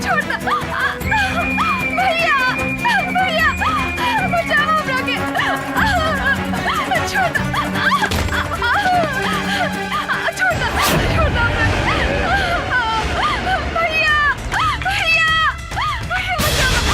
छोड़ दो। भैया, भैया, बचाओ हमरा के। छोड़ दो। छोड़ दो, छोड़ दो हमरा के। भैया, भैया, भैया बचाओ।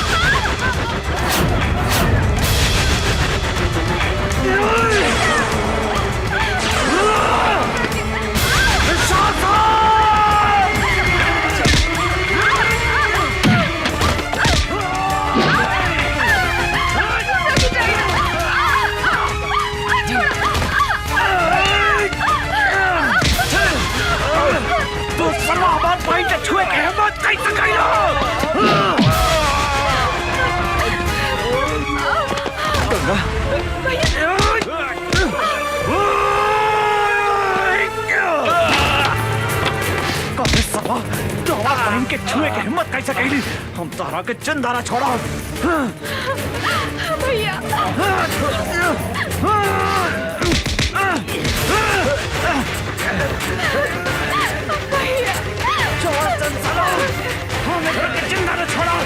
छुए के हिम्मत कैसे कइलो? बहन के छुए के हिम्मत कैसे कैली? हम तारा के चंदारा छोड़ा भैया छोड़ा चंदारा, हम के चंदारा छोड़ा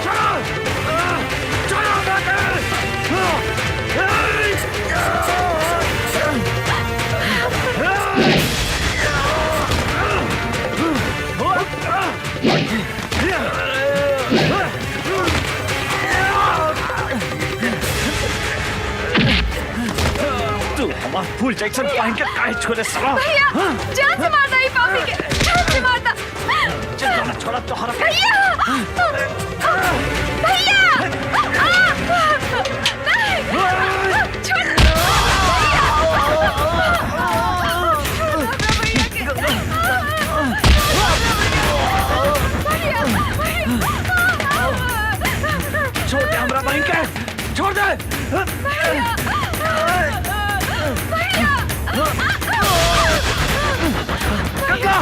छोड़ा तू हमारा फूल जैक्सन पहन के काहे छोड़े साला? भैया जान से मारना ही पापी के, जान से मारना। चंदारा छोड़ा तो हरा भैया भैया छोड़ दे हमरा बहन के, छोड़ दे। गंगा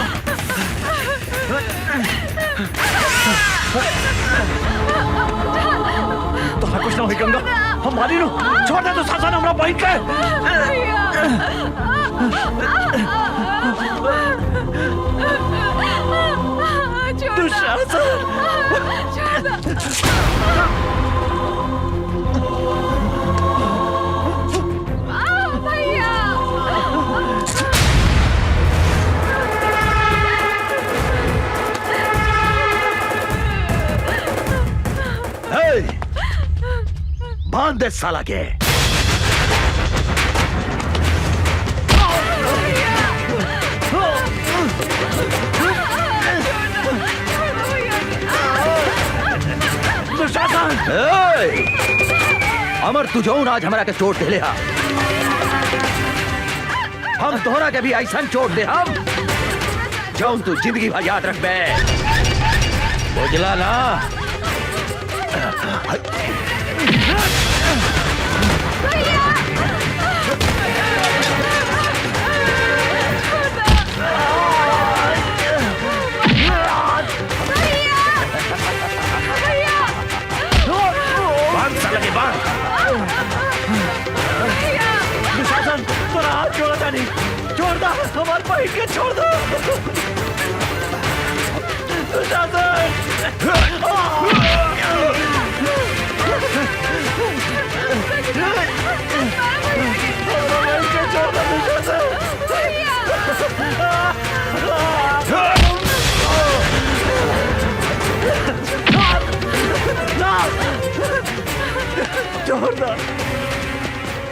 तो कुछ ना हुई गंगा, हम मारी लो, छोड़ दे तो शासन हमरा बहन के। बांध दे साला के। अमर तू जौन आज हमारा के चोट दे हा, हम तोहरा के भी ऐसा चोट दे हम जौन तू जिंदगी भर याद रख बे, बुझला ना? दुशासन तोरा हाथ छोड़ा नहीं, छोड़ दो हमारे भाई के, छोड़ दो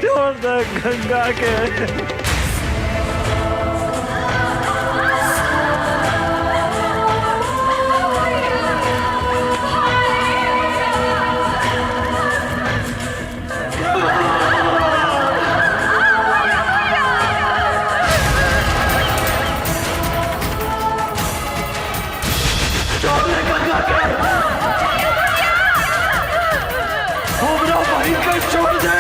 छोड़ दो गंगा के। छोड़ दे।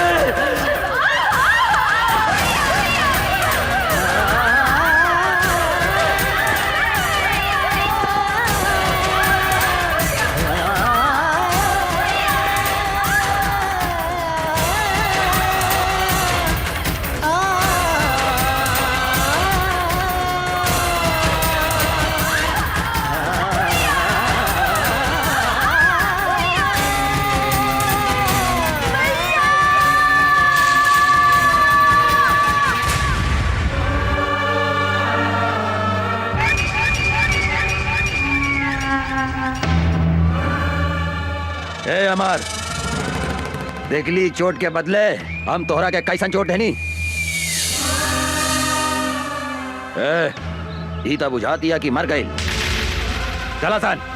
ए अमर, देखली चोट के बदले हम तोहरा के कैसन चोट देनी? ई तो बुझा दिया कि मर गई। चला सन।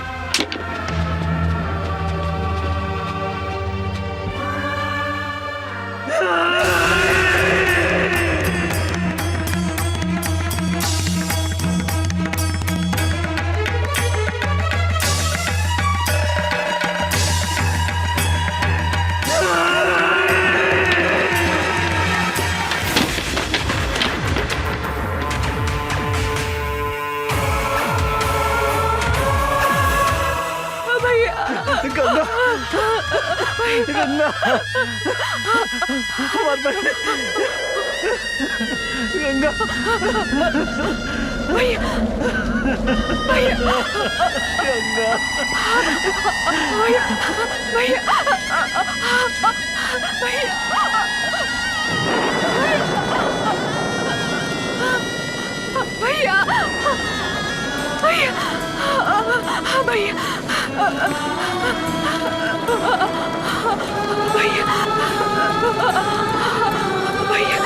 गंगा हमार बहन गंगा भैया भैया गंगा भैया भैया भैया भैया भैया भैया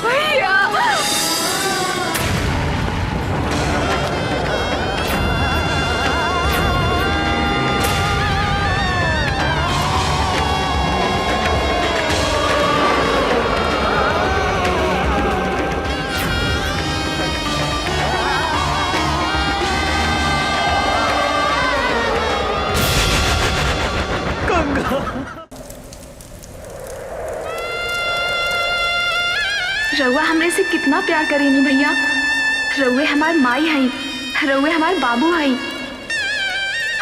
भैया रउआ हमरे से कितना प्यार करेनी भैया। रउए हमार माई हई, रउए हमार बाबू हई।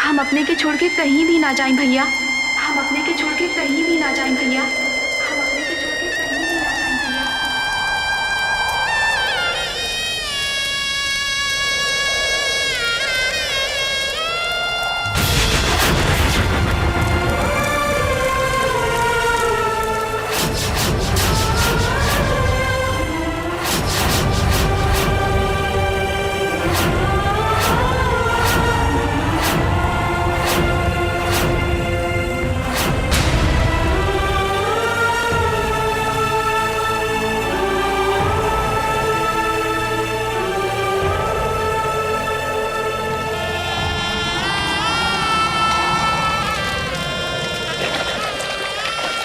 हम अपने के छोड़ के कहीं भी ना जाएं भैया, हम अपने के छोड़ के कहीं भी ना जाएं भैया, हम अपने के छोड़ के कहीं भी ना जाएं भैया।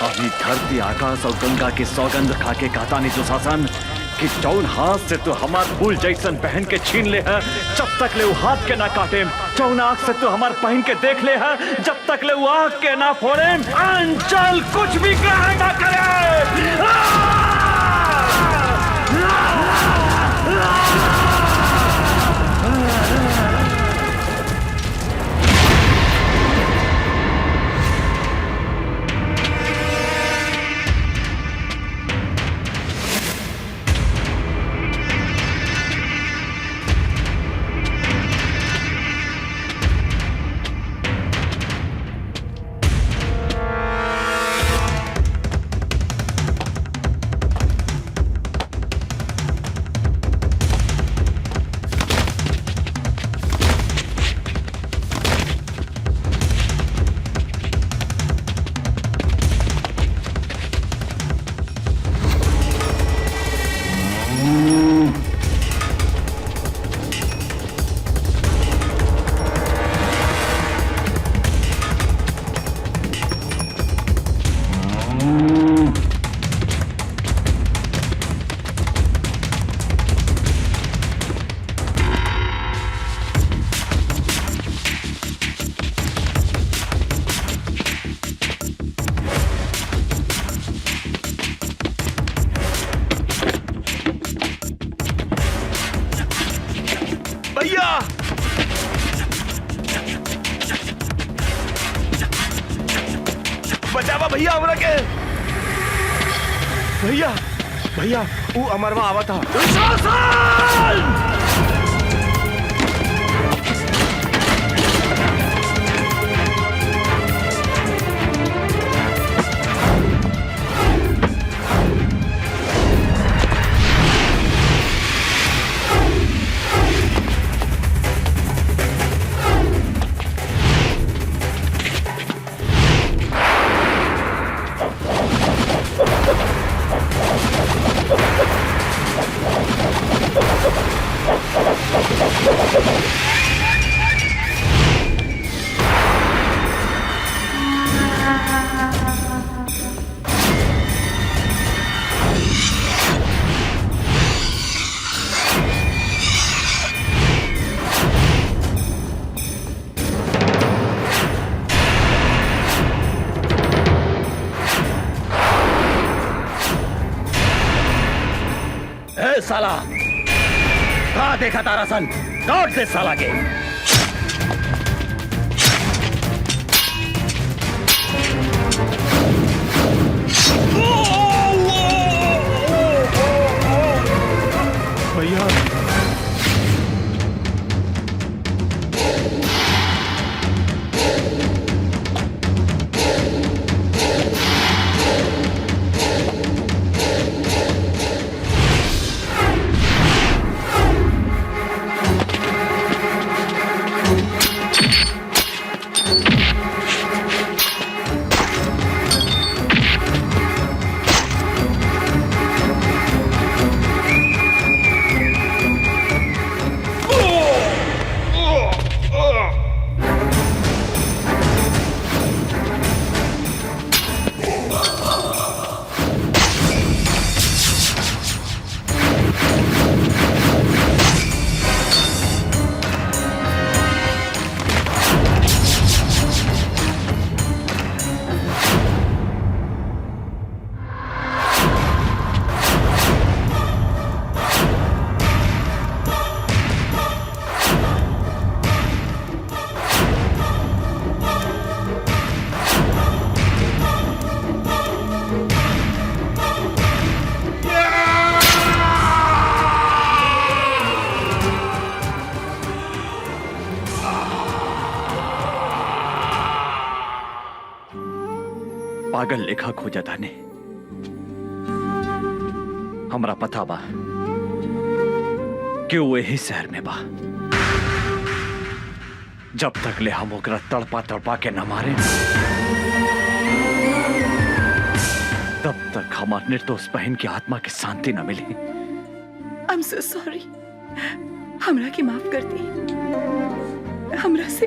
अभी धरती आकाश और गंगा के सौगंध खा के कहता नहीं दुशासन कि जौन हाथ से तू हमार फूल जैसन पहन के छीन ले है, जब तक ले वो हाथ के ना काटे। जौन आँख से तू हमार पहन के देख ले है, जब तक ले वो आँख के ना फोड़े। अंचल कुछ भी ग्रहण ना करे। बचावा भैया हमरा के। भैया भैया वो अमरवा आवा था। साला कहा देखा तारा सन, लौट दे साला के। भैया पागल लेखा खोजा था ने हमरा पता बा कि वो यही शहर में बा। जब तक ले हम ओकरा तड़पा तड़पा के न मारे तब तक हमार निर्दोष बहन की आत्मा की शांति न मिली। आई एम सो सॉरी, हमरा की माफ कर दी। हमरा से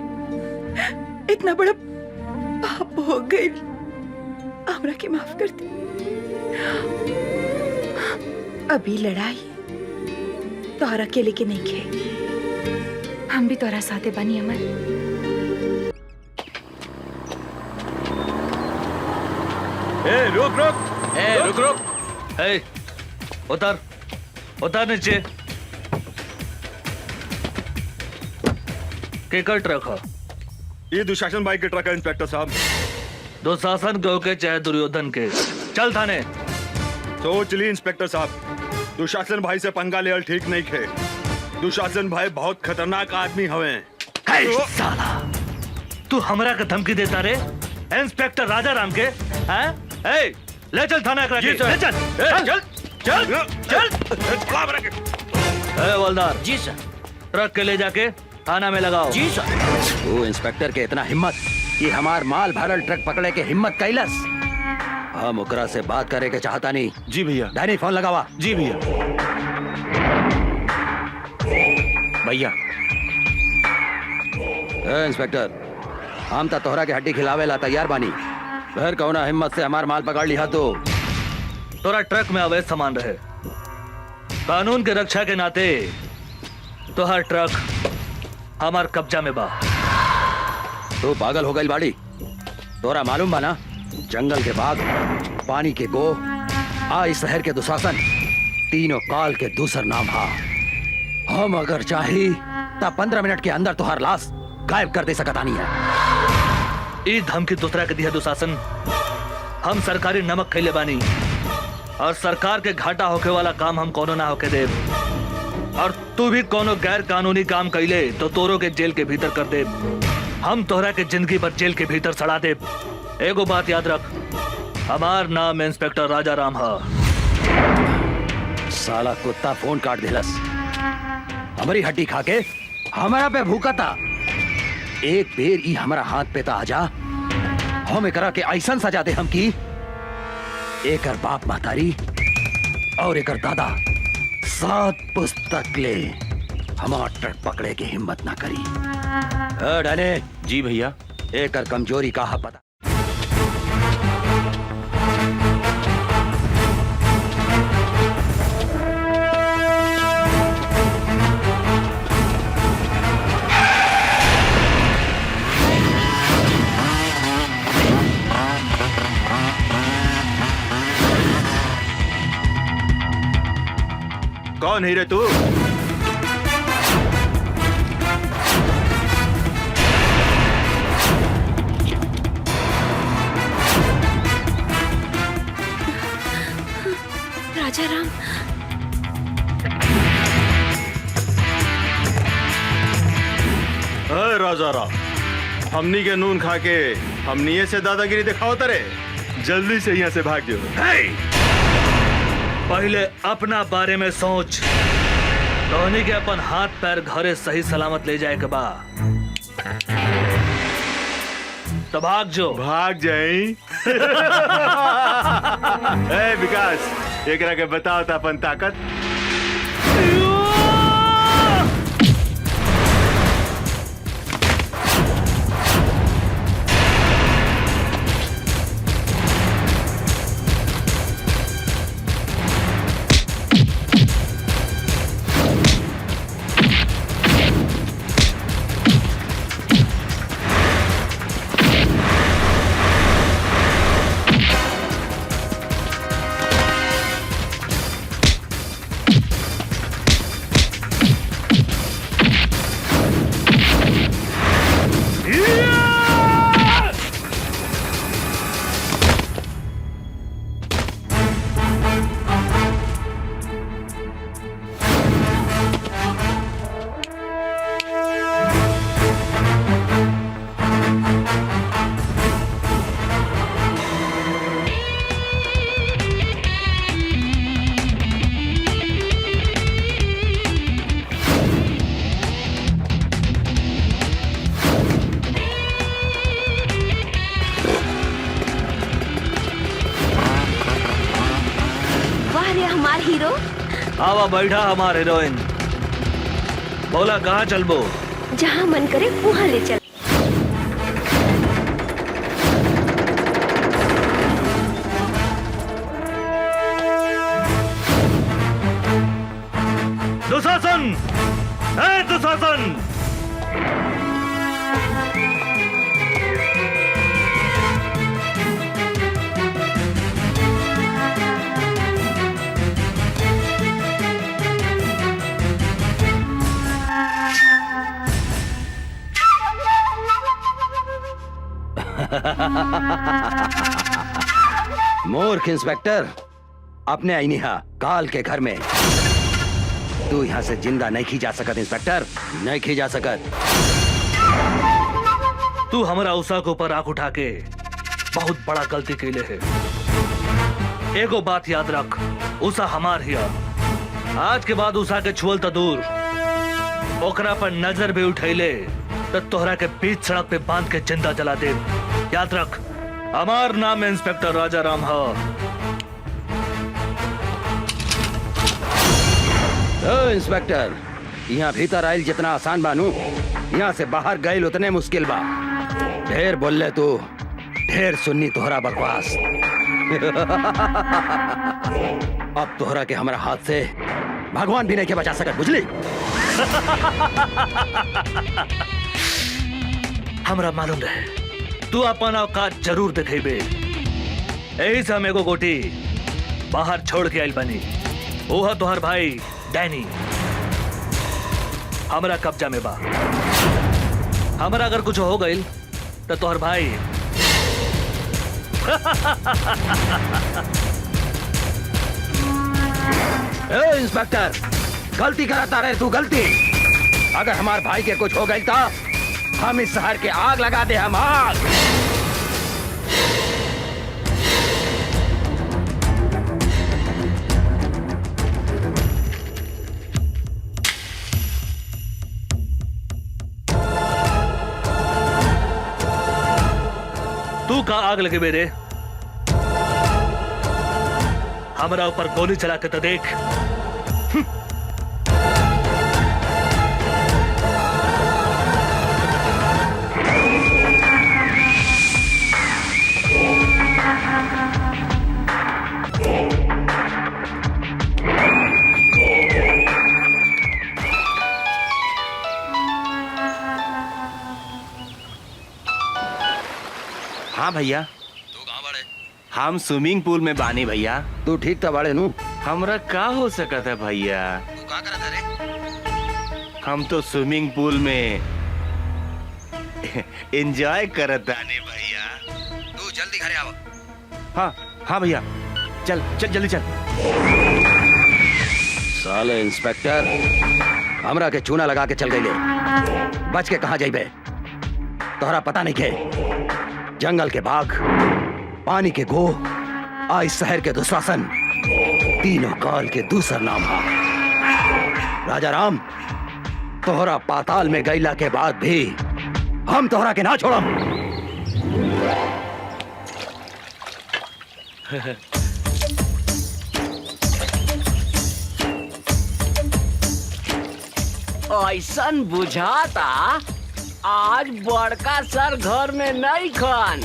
इतना बड़ा पाप हो गई, हमरा की माफ कर दी। अभी लड़ाई तोहरा अकेले के नहीं खे, हम भी तोहरा साथे बनी अमर। रुक रुक रुक। उतर उतर नीचे। केकर ट्रक है? ये दुशासन भाई के ट्रक है इंस्पेक्टर साहब। दुशासन के होके चाहे दुर्योधन के, चल थाने। सोच ली इंस्पेक्टर साहब, दुशासन भाई से पंगा लेवल ठीक नहीं खे। दुशासन भाई बहुत खतरनाक आदमी हवे। साला तू हमरा के धमकी देता रे इंस्पेक्टर राजा राम के? हैं? ले चल थाना ले चल चल चल चल। हवलदार जी सर। ट्रक के ले जाके थाना में लगाओ। जी सर। वो इंस्पेक्टर के इतना हिम्मत कि हमार माल भरल ट्रक पकड़े के हिम्मत कैलस। हम ओकरा से बात करे के चाहता नहीं। जी भैया। डैनी फोन लगावा। जी भैया। भैया इंस्पेक्टर, हम तो तोहरा के हड्डी खिलावे ला तैयार बानी। फिर कौना हिम्मत से हमार माल पकड़ लिया तो? तोरा ट्रक में अवैध सामान रहे, कानून के रक्षा के नाते तो हर ट्रक हमार कब्जा में बा। तो पागल हो गई बाड़ी? तोरा मालूम बा ना, जंगल के बाघ, पानी के गो, आई शहर के दुशासन, तीनों काल के दूसर नाम हा। हम अगर चाही तब 15 मिनट के अंदर तुहार लाश गायब कर दे सकतानी है। ई धमकी दूसरा के दिया दुशासन। हम सरकारी नमक खैले बानी और सरकार के घाटा होके वाला काम हम कोनो ना होके दे। और तू भी कोनो गैर कानूनी काम कैले तो तोरो के जेल के भीतर कर दे। हम तोहरा के जिंदगी भर जेल के भीतर सड़ा दे। एगो बात याद रख, हमार नाम इंस्पेक्टर राजा राम हा। साला कुत्ता फोन काट दिलस, हमारी हड्डी खा के हमारा पे भूखा था। एक बेर ई हमारा हाथ पे ता आजा, हम एकरा के ऐसन सजा दे हम की एकर बाप महतारी और एकर दादा 7 पुस्तक ले हमार ट्रक पकड़े के हिम्मत ना करी। डने। जी भैया। एकर कमजोरी का पता। कौन है रे तू? राजा राम, हमनी के नून खा के हमनी से दादागिरी दिखाओ तरे। जल्दी से यहाँ से भाग जाओ। पहले अपना बारे में सोच। धोनी के अपन हाथ पैर घरे सही सलामत ले जाए के बा तो भाग जो। भाग जाई। ए विकास, एकरा के बताओ था अपन ताकत। आवा बैठा हमारे हीरोइन। बोला कहाँ चलबो? जहाँ मन करे वहाँ ले चल। दुशासन, दुशासन, मूर्ख इंस्पेक्टर, अपने आईनिहा काल के घर में तू यहाँ से जिंदा नहीं खी जा सकत। इंस्पेक्टर, नहीं खी जा सकत। तू हमारा उषा के ऊपर आंख उठा के बहुत बड़ा गलती कैले है। एगो बात याद रख, उषा हमार हिया। आज के बाद उषा के छुअल तो दूर, ओकरा पर नजर भी उठैले तो तोहरा के बीच सड़क पे बांध के जिंदा जला दे। याद रख, हमार नाम इंस्पेक्टर राजा राम है। इंस्पेक्टर, यहाँ भीतर आयल जितना आसान बानू, यहाँ से बाहर गए उतने मुश्किल बा। ढेर बोल तू, ढेर सुन्नी तोहरा बकवास। अब तोहरा के हमारा हाथ से भगवान भी नहीं के बचा सकत, बुझली? हमरा मालूम रहे तू अपन औकात जरूर दिखेबे। यही से हम एगो गोटी बाहर छोड़ के आइल बनी। ओहा तोहर भाई डैनी हमरा कब्जा में बा। हमरा अगर कुछ हो गइल तो तोहर भाई इंस्पेक्टर, गलती कराता रहे तू, गलती। अगर हमारे भाई के कुछ हो गई था, हम इस शहर के आग लगा दे। हम आग। तू का आग लगे मेरे? हमारा ऊपर गोली चला के तो देख। हाँ भैया, तू कहाँ बड़े? हम स्विमिंग पूल में बानी भैया। तू ठीक था बड़े नू? हमरा का हो सकता है भैया? तू क्या करा था रे? हम तो स्विमिंग पूल में एंजॉय करत आने भैया। तू जल्दी घरे आओ। हाँ हाँ भैया, चल चल जल्दी चल। साले इंस्पेक्टर, हमरा के चूना लगा के चल गई ले। बच के कहाँ जाइबे? तोहरा पता नहीं के जंगल के बाघ, पानी के गो, आ इस शहर के दुशासन, तीनों काल के दूसर नाम है। राजा राम, तोहरा पाताल में गईला के बाद भी हम तोहरा के ना छोड़म। ऐसन बुझाता आज बड़का सर घर में नहीं खन,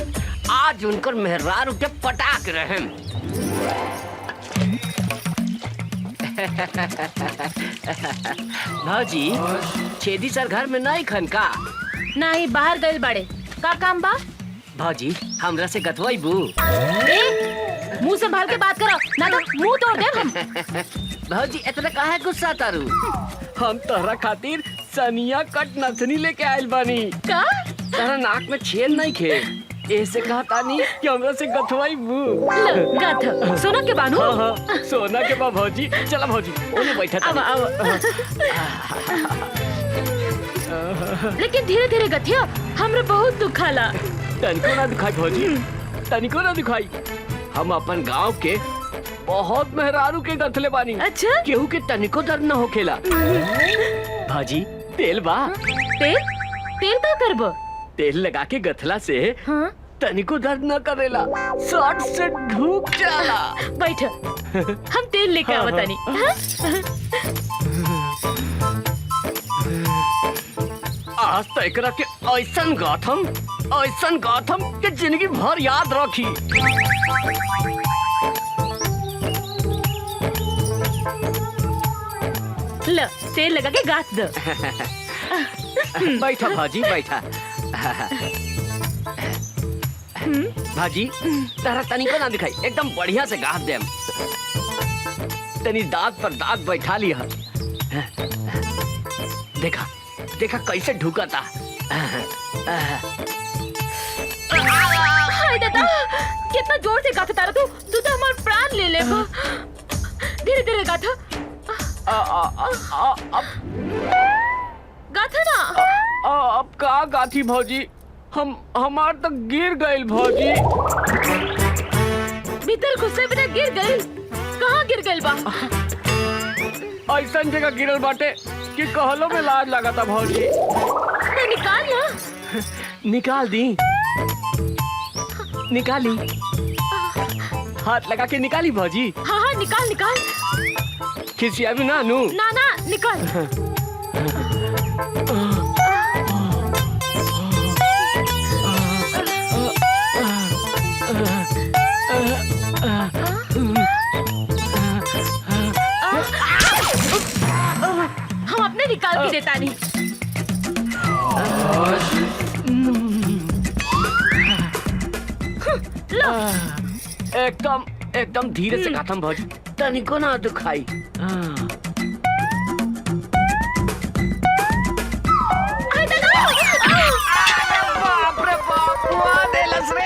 आज उनकर मेहरार उठे पटाक रहे। भाजी, छेदी सर घर में नहीं खन का? नहीं, बाहर गए बड़े। का काम बा? भाजी, हमरा से गथवाई बू। मुंह संभाल के बात करो, ना तो मुंह तोड़ दे हम। भाजी, इतना काहे गुस्सा तारू? हम तोहरा खातिर सनिया कट नथनी लेके आयल बानी। का? तोहरा नाक में छेद नहीं खे, ऐसे कहा तानी कि हमरा से गथवाई बू। गथ सोना के बानू? हाँ, सोना के बा भौजी। चला भौजी, ओने बैठा तानी। लेकिन धीरे धीरे गथिया, हमरा बहुत दुखाला। तनिको ना दुखाई भौजी, तनिको ना दुखाई। हम अपन गांव के बहुत मेहरारू के गथले बानी। अच्छा? केहू के तनिको दर्द न होखेला। भाजी, तेल बा? तेल? तेल का करबो? तेल लगा के गथला से हाँ? तनिको दर्द न करेला, शॉर्ट से ढूक जाला। बैठ, हम तेल लेके आवतानी। आज तो एकरा के ऐसन गाथम के जिंदगी भर याद रखी। ल, तेल लगा के गाथ दो। बैठा भाजी, बैठा। भाजी, तारा तनिको ना दिखाई, एकदम बढ़िया से गाथ देम। तनी दांत पर दांत बैठा लिया। देखा देखा कैसे ढुकाता। हाय दादा, कितना जोर से गाथा तारा तू तो हमारा प्राण ले ले। धीरे धीरे गाथा। गाथा ना। अब का गाथी भौजी, हमार तो गिर गइल भौजी। भीतर घुसे बिना गिर गइल? कहाँ गिर गइल बा? ऐसन जगह गिरल बाटे कि कहलो में लाज लगाता भौजी। तो निकाल ना। निकाल दी, निकाली। हाथ लगा के निकाली भौजी। हाँ हाँ, निकाल निकाल। खिसिया भी ना नू। ना ना, निकाल। हम अपने निकाल के देता नहीं। लो। एकदम एकदम धीरे से गाथम भौजी, तनिको ना दुखाई। बाप रे बाप, हुआ देलस रे।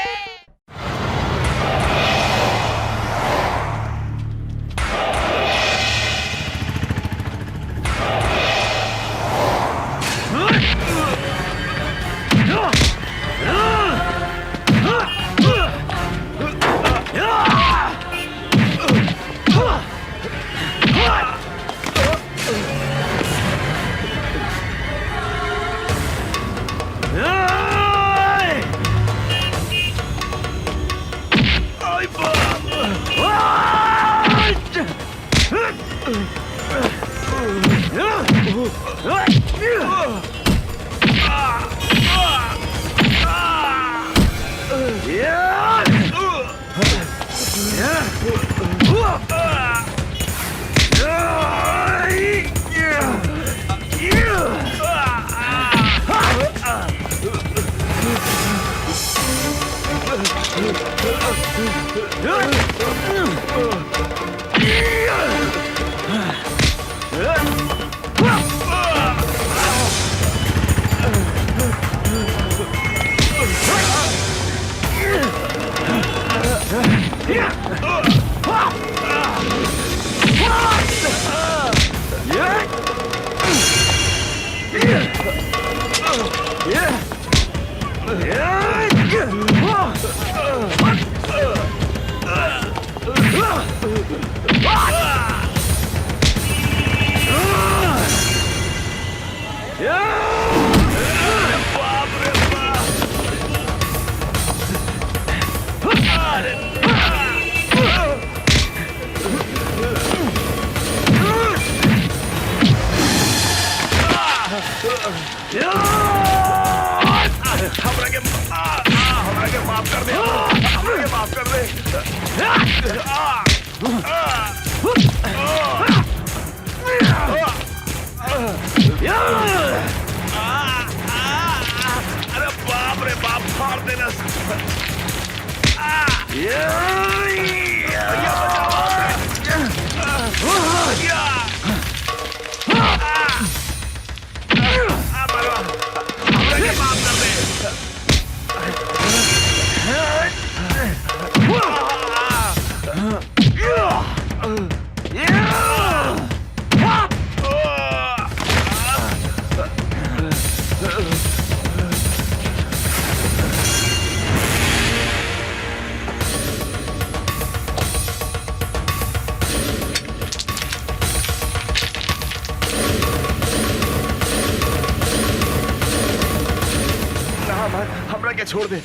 हमरा के छोड़ दे।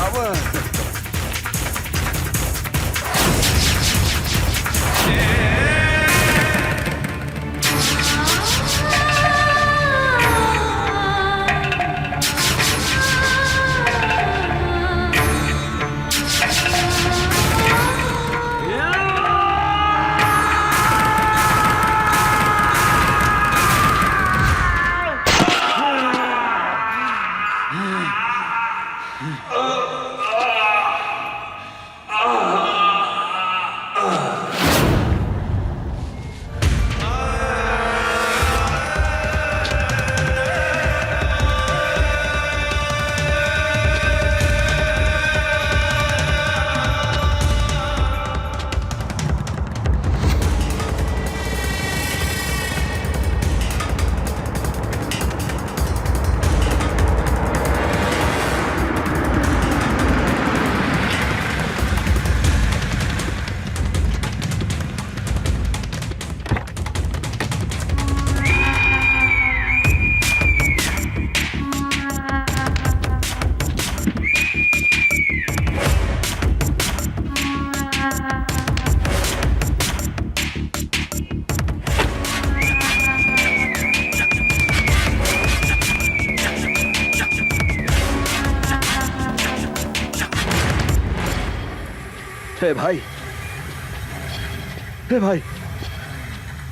अब हे भाई, हे भाई,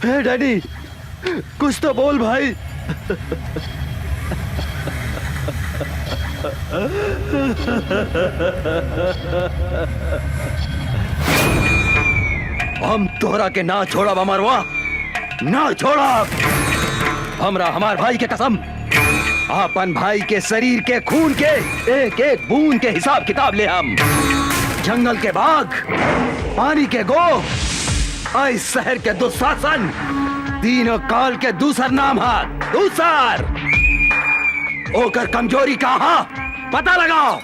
हे डैडी, कुछ तो बोल भाई। हम तोहरा के ना छोड़ा अमरवा, ना छोड़ा। हमरा हमार भाई के कसम, अपन भाई के शरीर के खून के एक एक बूंद के हिसाब किताब ले हम। जंगल के बाघ, पानी के गो, इस शहर के दुशासन, तीनों काल के दूसर नाम है दूसर। ओकर कमजोरी कहाँ पता लगाओ।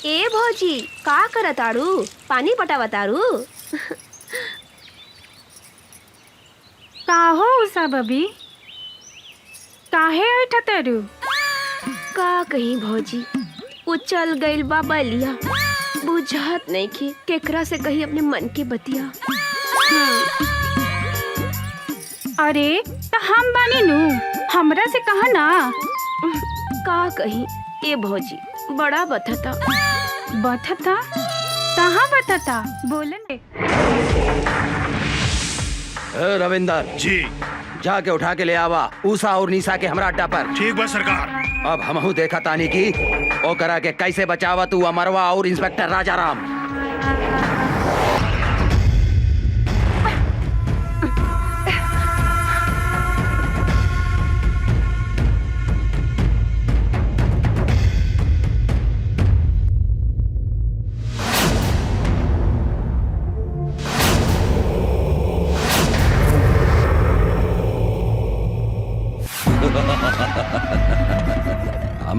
ए भौजी का करताड़ू? पानी पटावताड़ू? का हो उषा बबी, काहे ऐठतरू? का कहीं भौजी, वो चल गइल बा बलिया, बुझात नहीं की केकरा से कही अपने मन के बतिया। अरे तो हम बानी नू, हमरा से कहा ना। का कहीं ए भौजी, बड़ा बथता। बथता? कहाँ बथता? बोले रविंदर जी, जाके उठा के ले आवा उषा और निशा के हमरा अड्डा पर। ठीक बा सरकार। अब हमहू देखा तानी की ओ करा के कैसे बचावा तू अमरवा और इंस्पेक्टर राजाराम।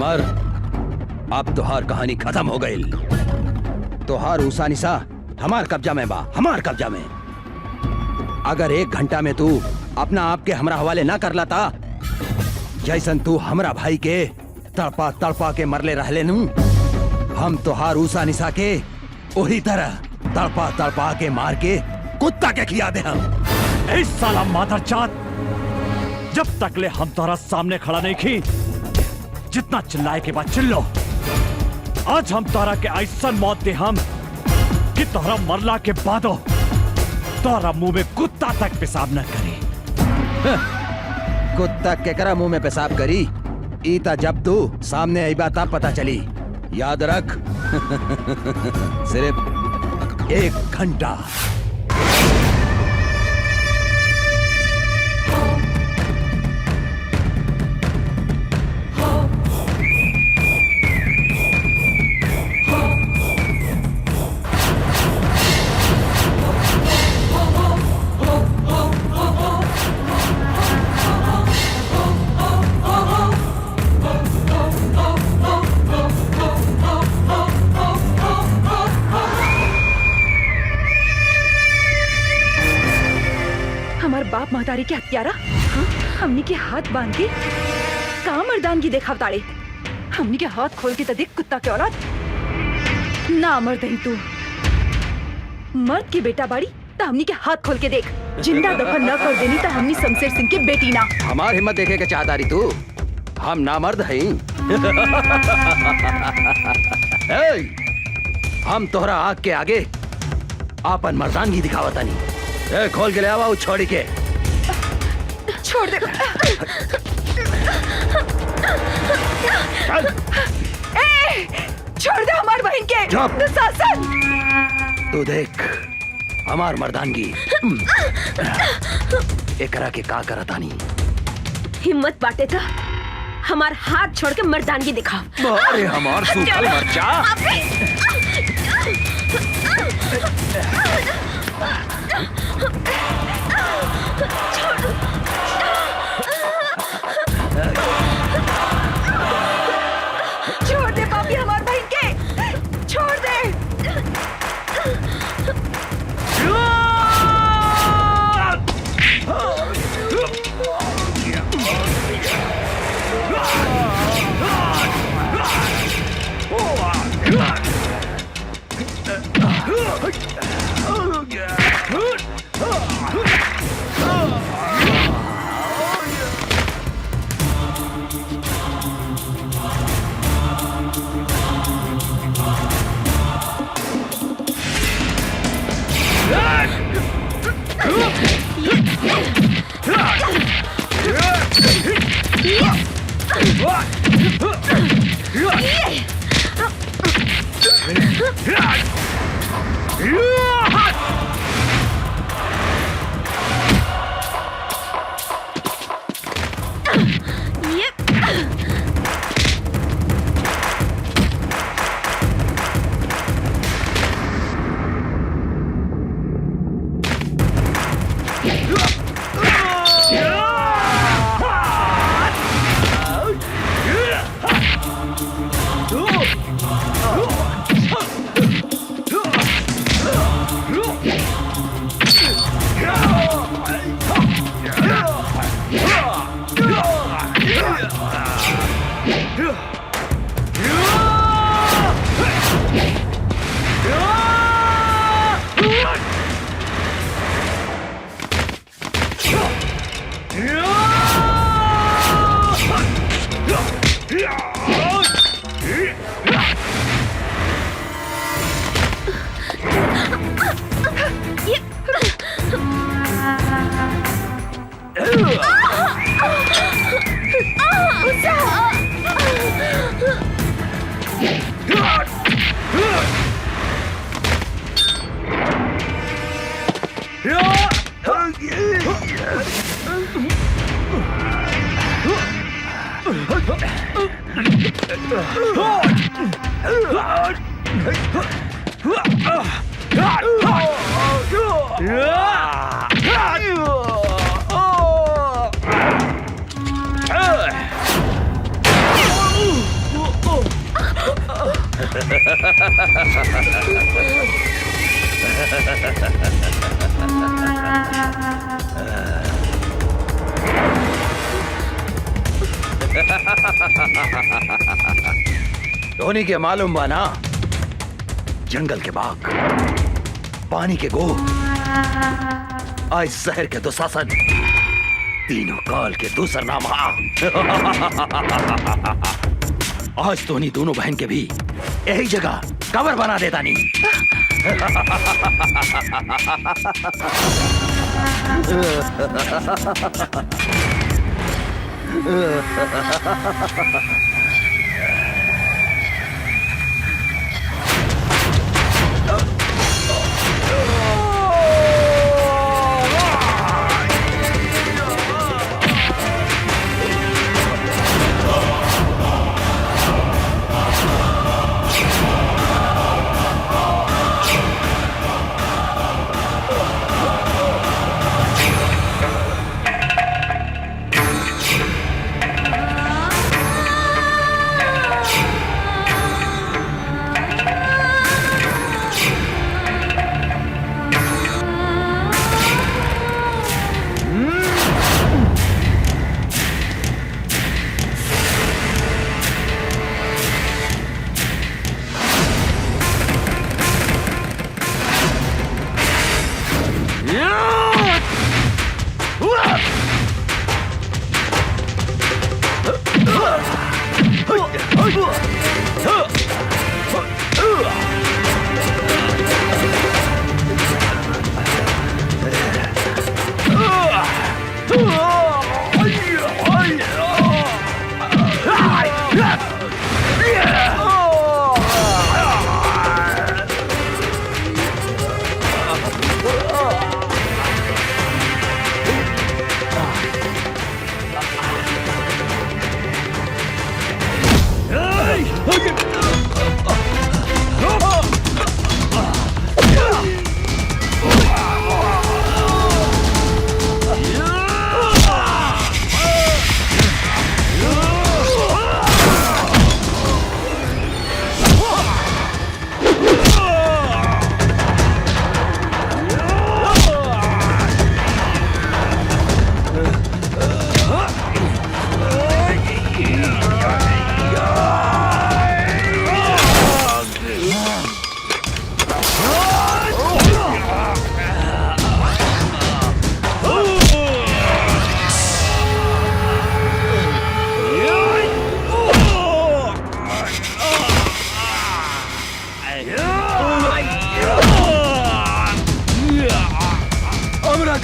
अमर, अब तुहार कहानी खत्म हो गई। तुहार ऊसा निशा हमार कब्जा में बा, हमार कब्जा में। अगर 1 घंटा में तू अपना आप के हमरा हवाले ना कर लाता, जैसन तू हमरा भाई के तड़पा तड़पा के मरले रहले नू, हम तुहार ऊसा निशा के वही तरह तड़पा तड़पा के मार के कुत्ता के खिया दे हम। ए साला मादरजात, जब तक ले हम तोरा सामने खड़ा नहीं खी, जितना चिल्लाए के बाद चिल्लो। आज हम तोरा के ऐसा मौत दे हम कि तोरा मरला के बादो तोरा मुंह में कुत्ता तक पेशाब न करी। कुत्ता केकरा मुंह में पेशाब करी, ईता जब तू सामने आई बात पता चली। याद रख, सिर्फ 1 घंटा। बाप महतारी के हत्यारा, हमनी के हाथ बांध के का मर्दानगी देखा ताड़े। हमनी के हाथ खोल के देख कुत्ता के औलाद ना मर्द ही तू। मर्द की बेटा बाड़ी तो हमनी के हाथ खोल के देख। जिंदा दफन न कर देनी तो हमनी शमशेर सिंह के बेटी ना। हमार हिम्मत देखे के चाहता रही तू, हम नामर्द हैं। हम तोहरा आग के आगे आपन मर्दानगी दिखावता नहीं। खोल के ले आवा छोड़ी के। छोड़ दे। छोड़ दे हमार बहन के। दुशासन, तू देख हमार मर्दानगी एकरा के का करता नहीं। हिम्मत बाटे था हमार हाथ छोड़ के मर्दानगी दिखाओ। अरे हमार सूखल मर्चा। छोड़ दे पापी हमार बहन के, छोड़ दे। धोनी के मालूम बा ना, जंगल के बाघ, पानी के गो, आज शहर के दुशासन, तीनों काल के दूसर नाम आज धोनी दोनों बहन के भी यही जगह कवर बना देता नहीं।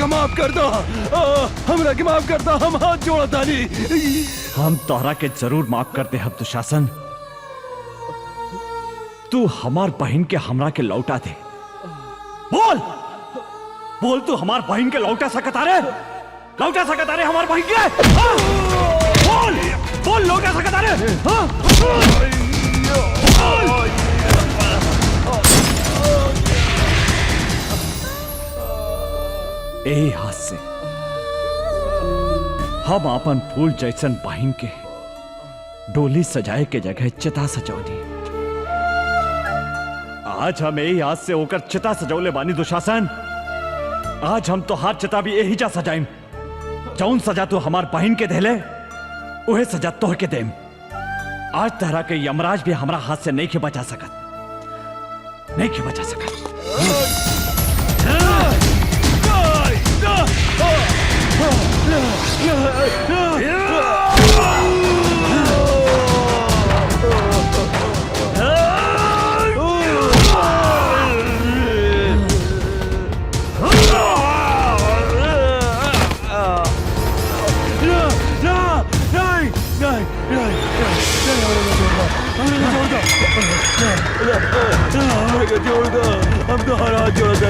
माफ कर दो, हमरा के माफ कर दो, हम हाथ जोड़ा तानी। हम तोहरा के जरूर माफ करते हम दुशासन। तू हमार बहन के हमरा के लौटा दे। बोल बोल, तू हमार बहन के लौटा सकता रे? लौटा सकता रे हमार बहन के? बोल बोल, लौटा सकता रे? यही हाथ से हम अपन फूल जैसन बहन के डोली सजाए के जगह चिता सजौली। आज हम यही हाथ से होकर चिता सजौले बानी दुशासन। आज हम तो हाथ चिता भी यही जा सजाइम। जौन सजा तू हमार बहन के देले उहे सजा तोह के देम। आज तरह के यमराज भी हमारा हाथ से नहीं के बचा सकत, नहीं के बचा सकत। हम तो हर हाथ जोड़ा था।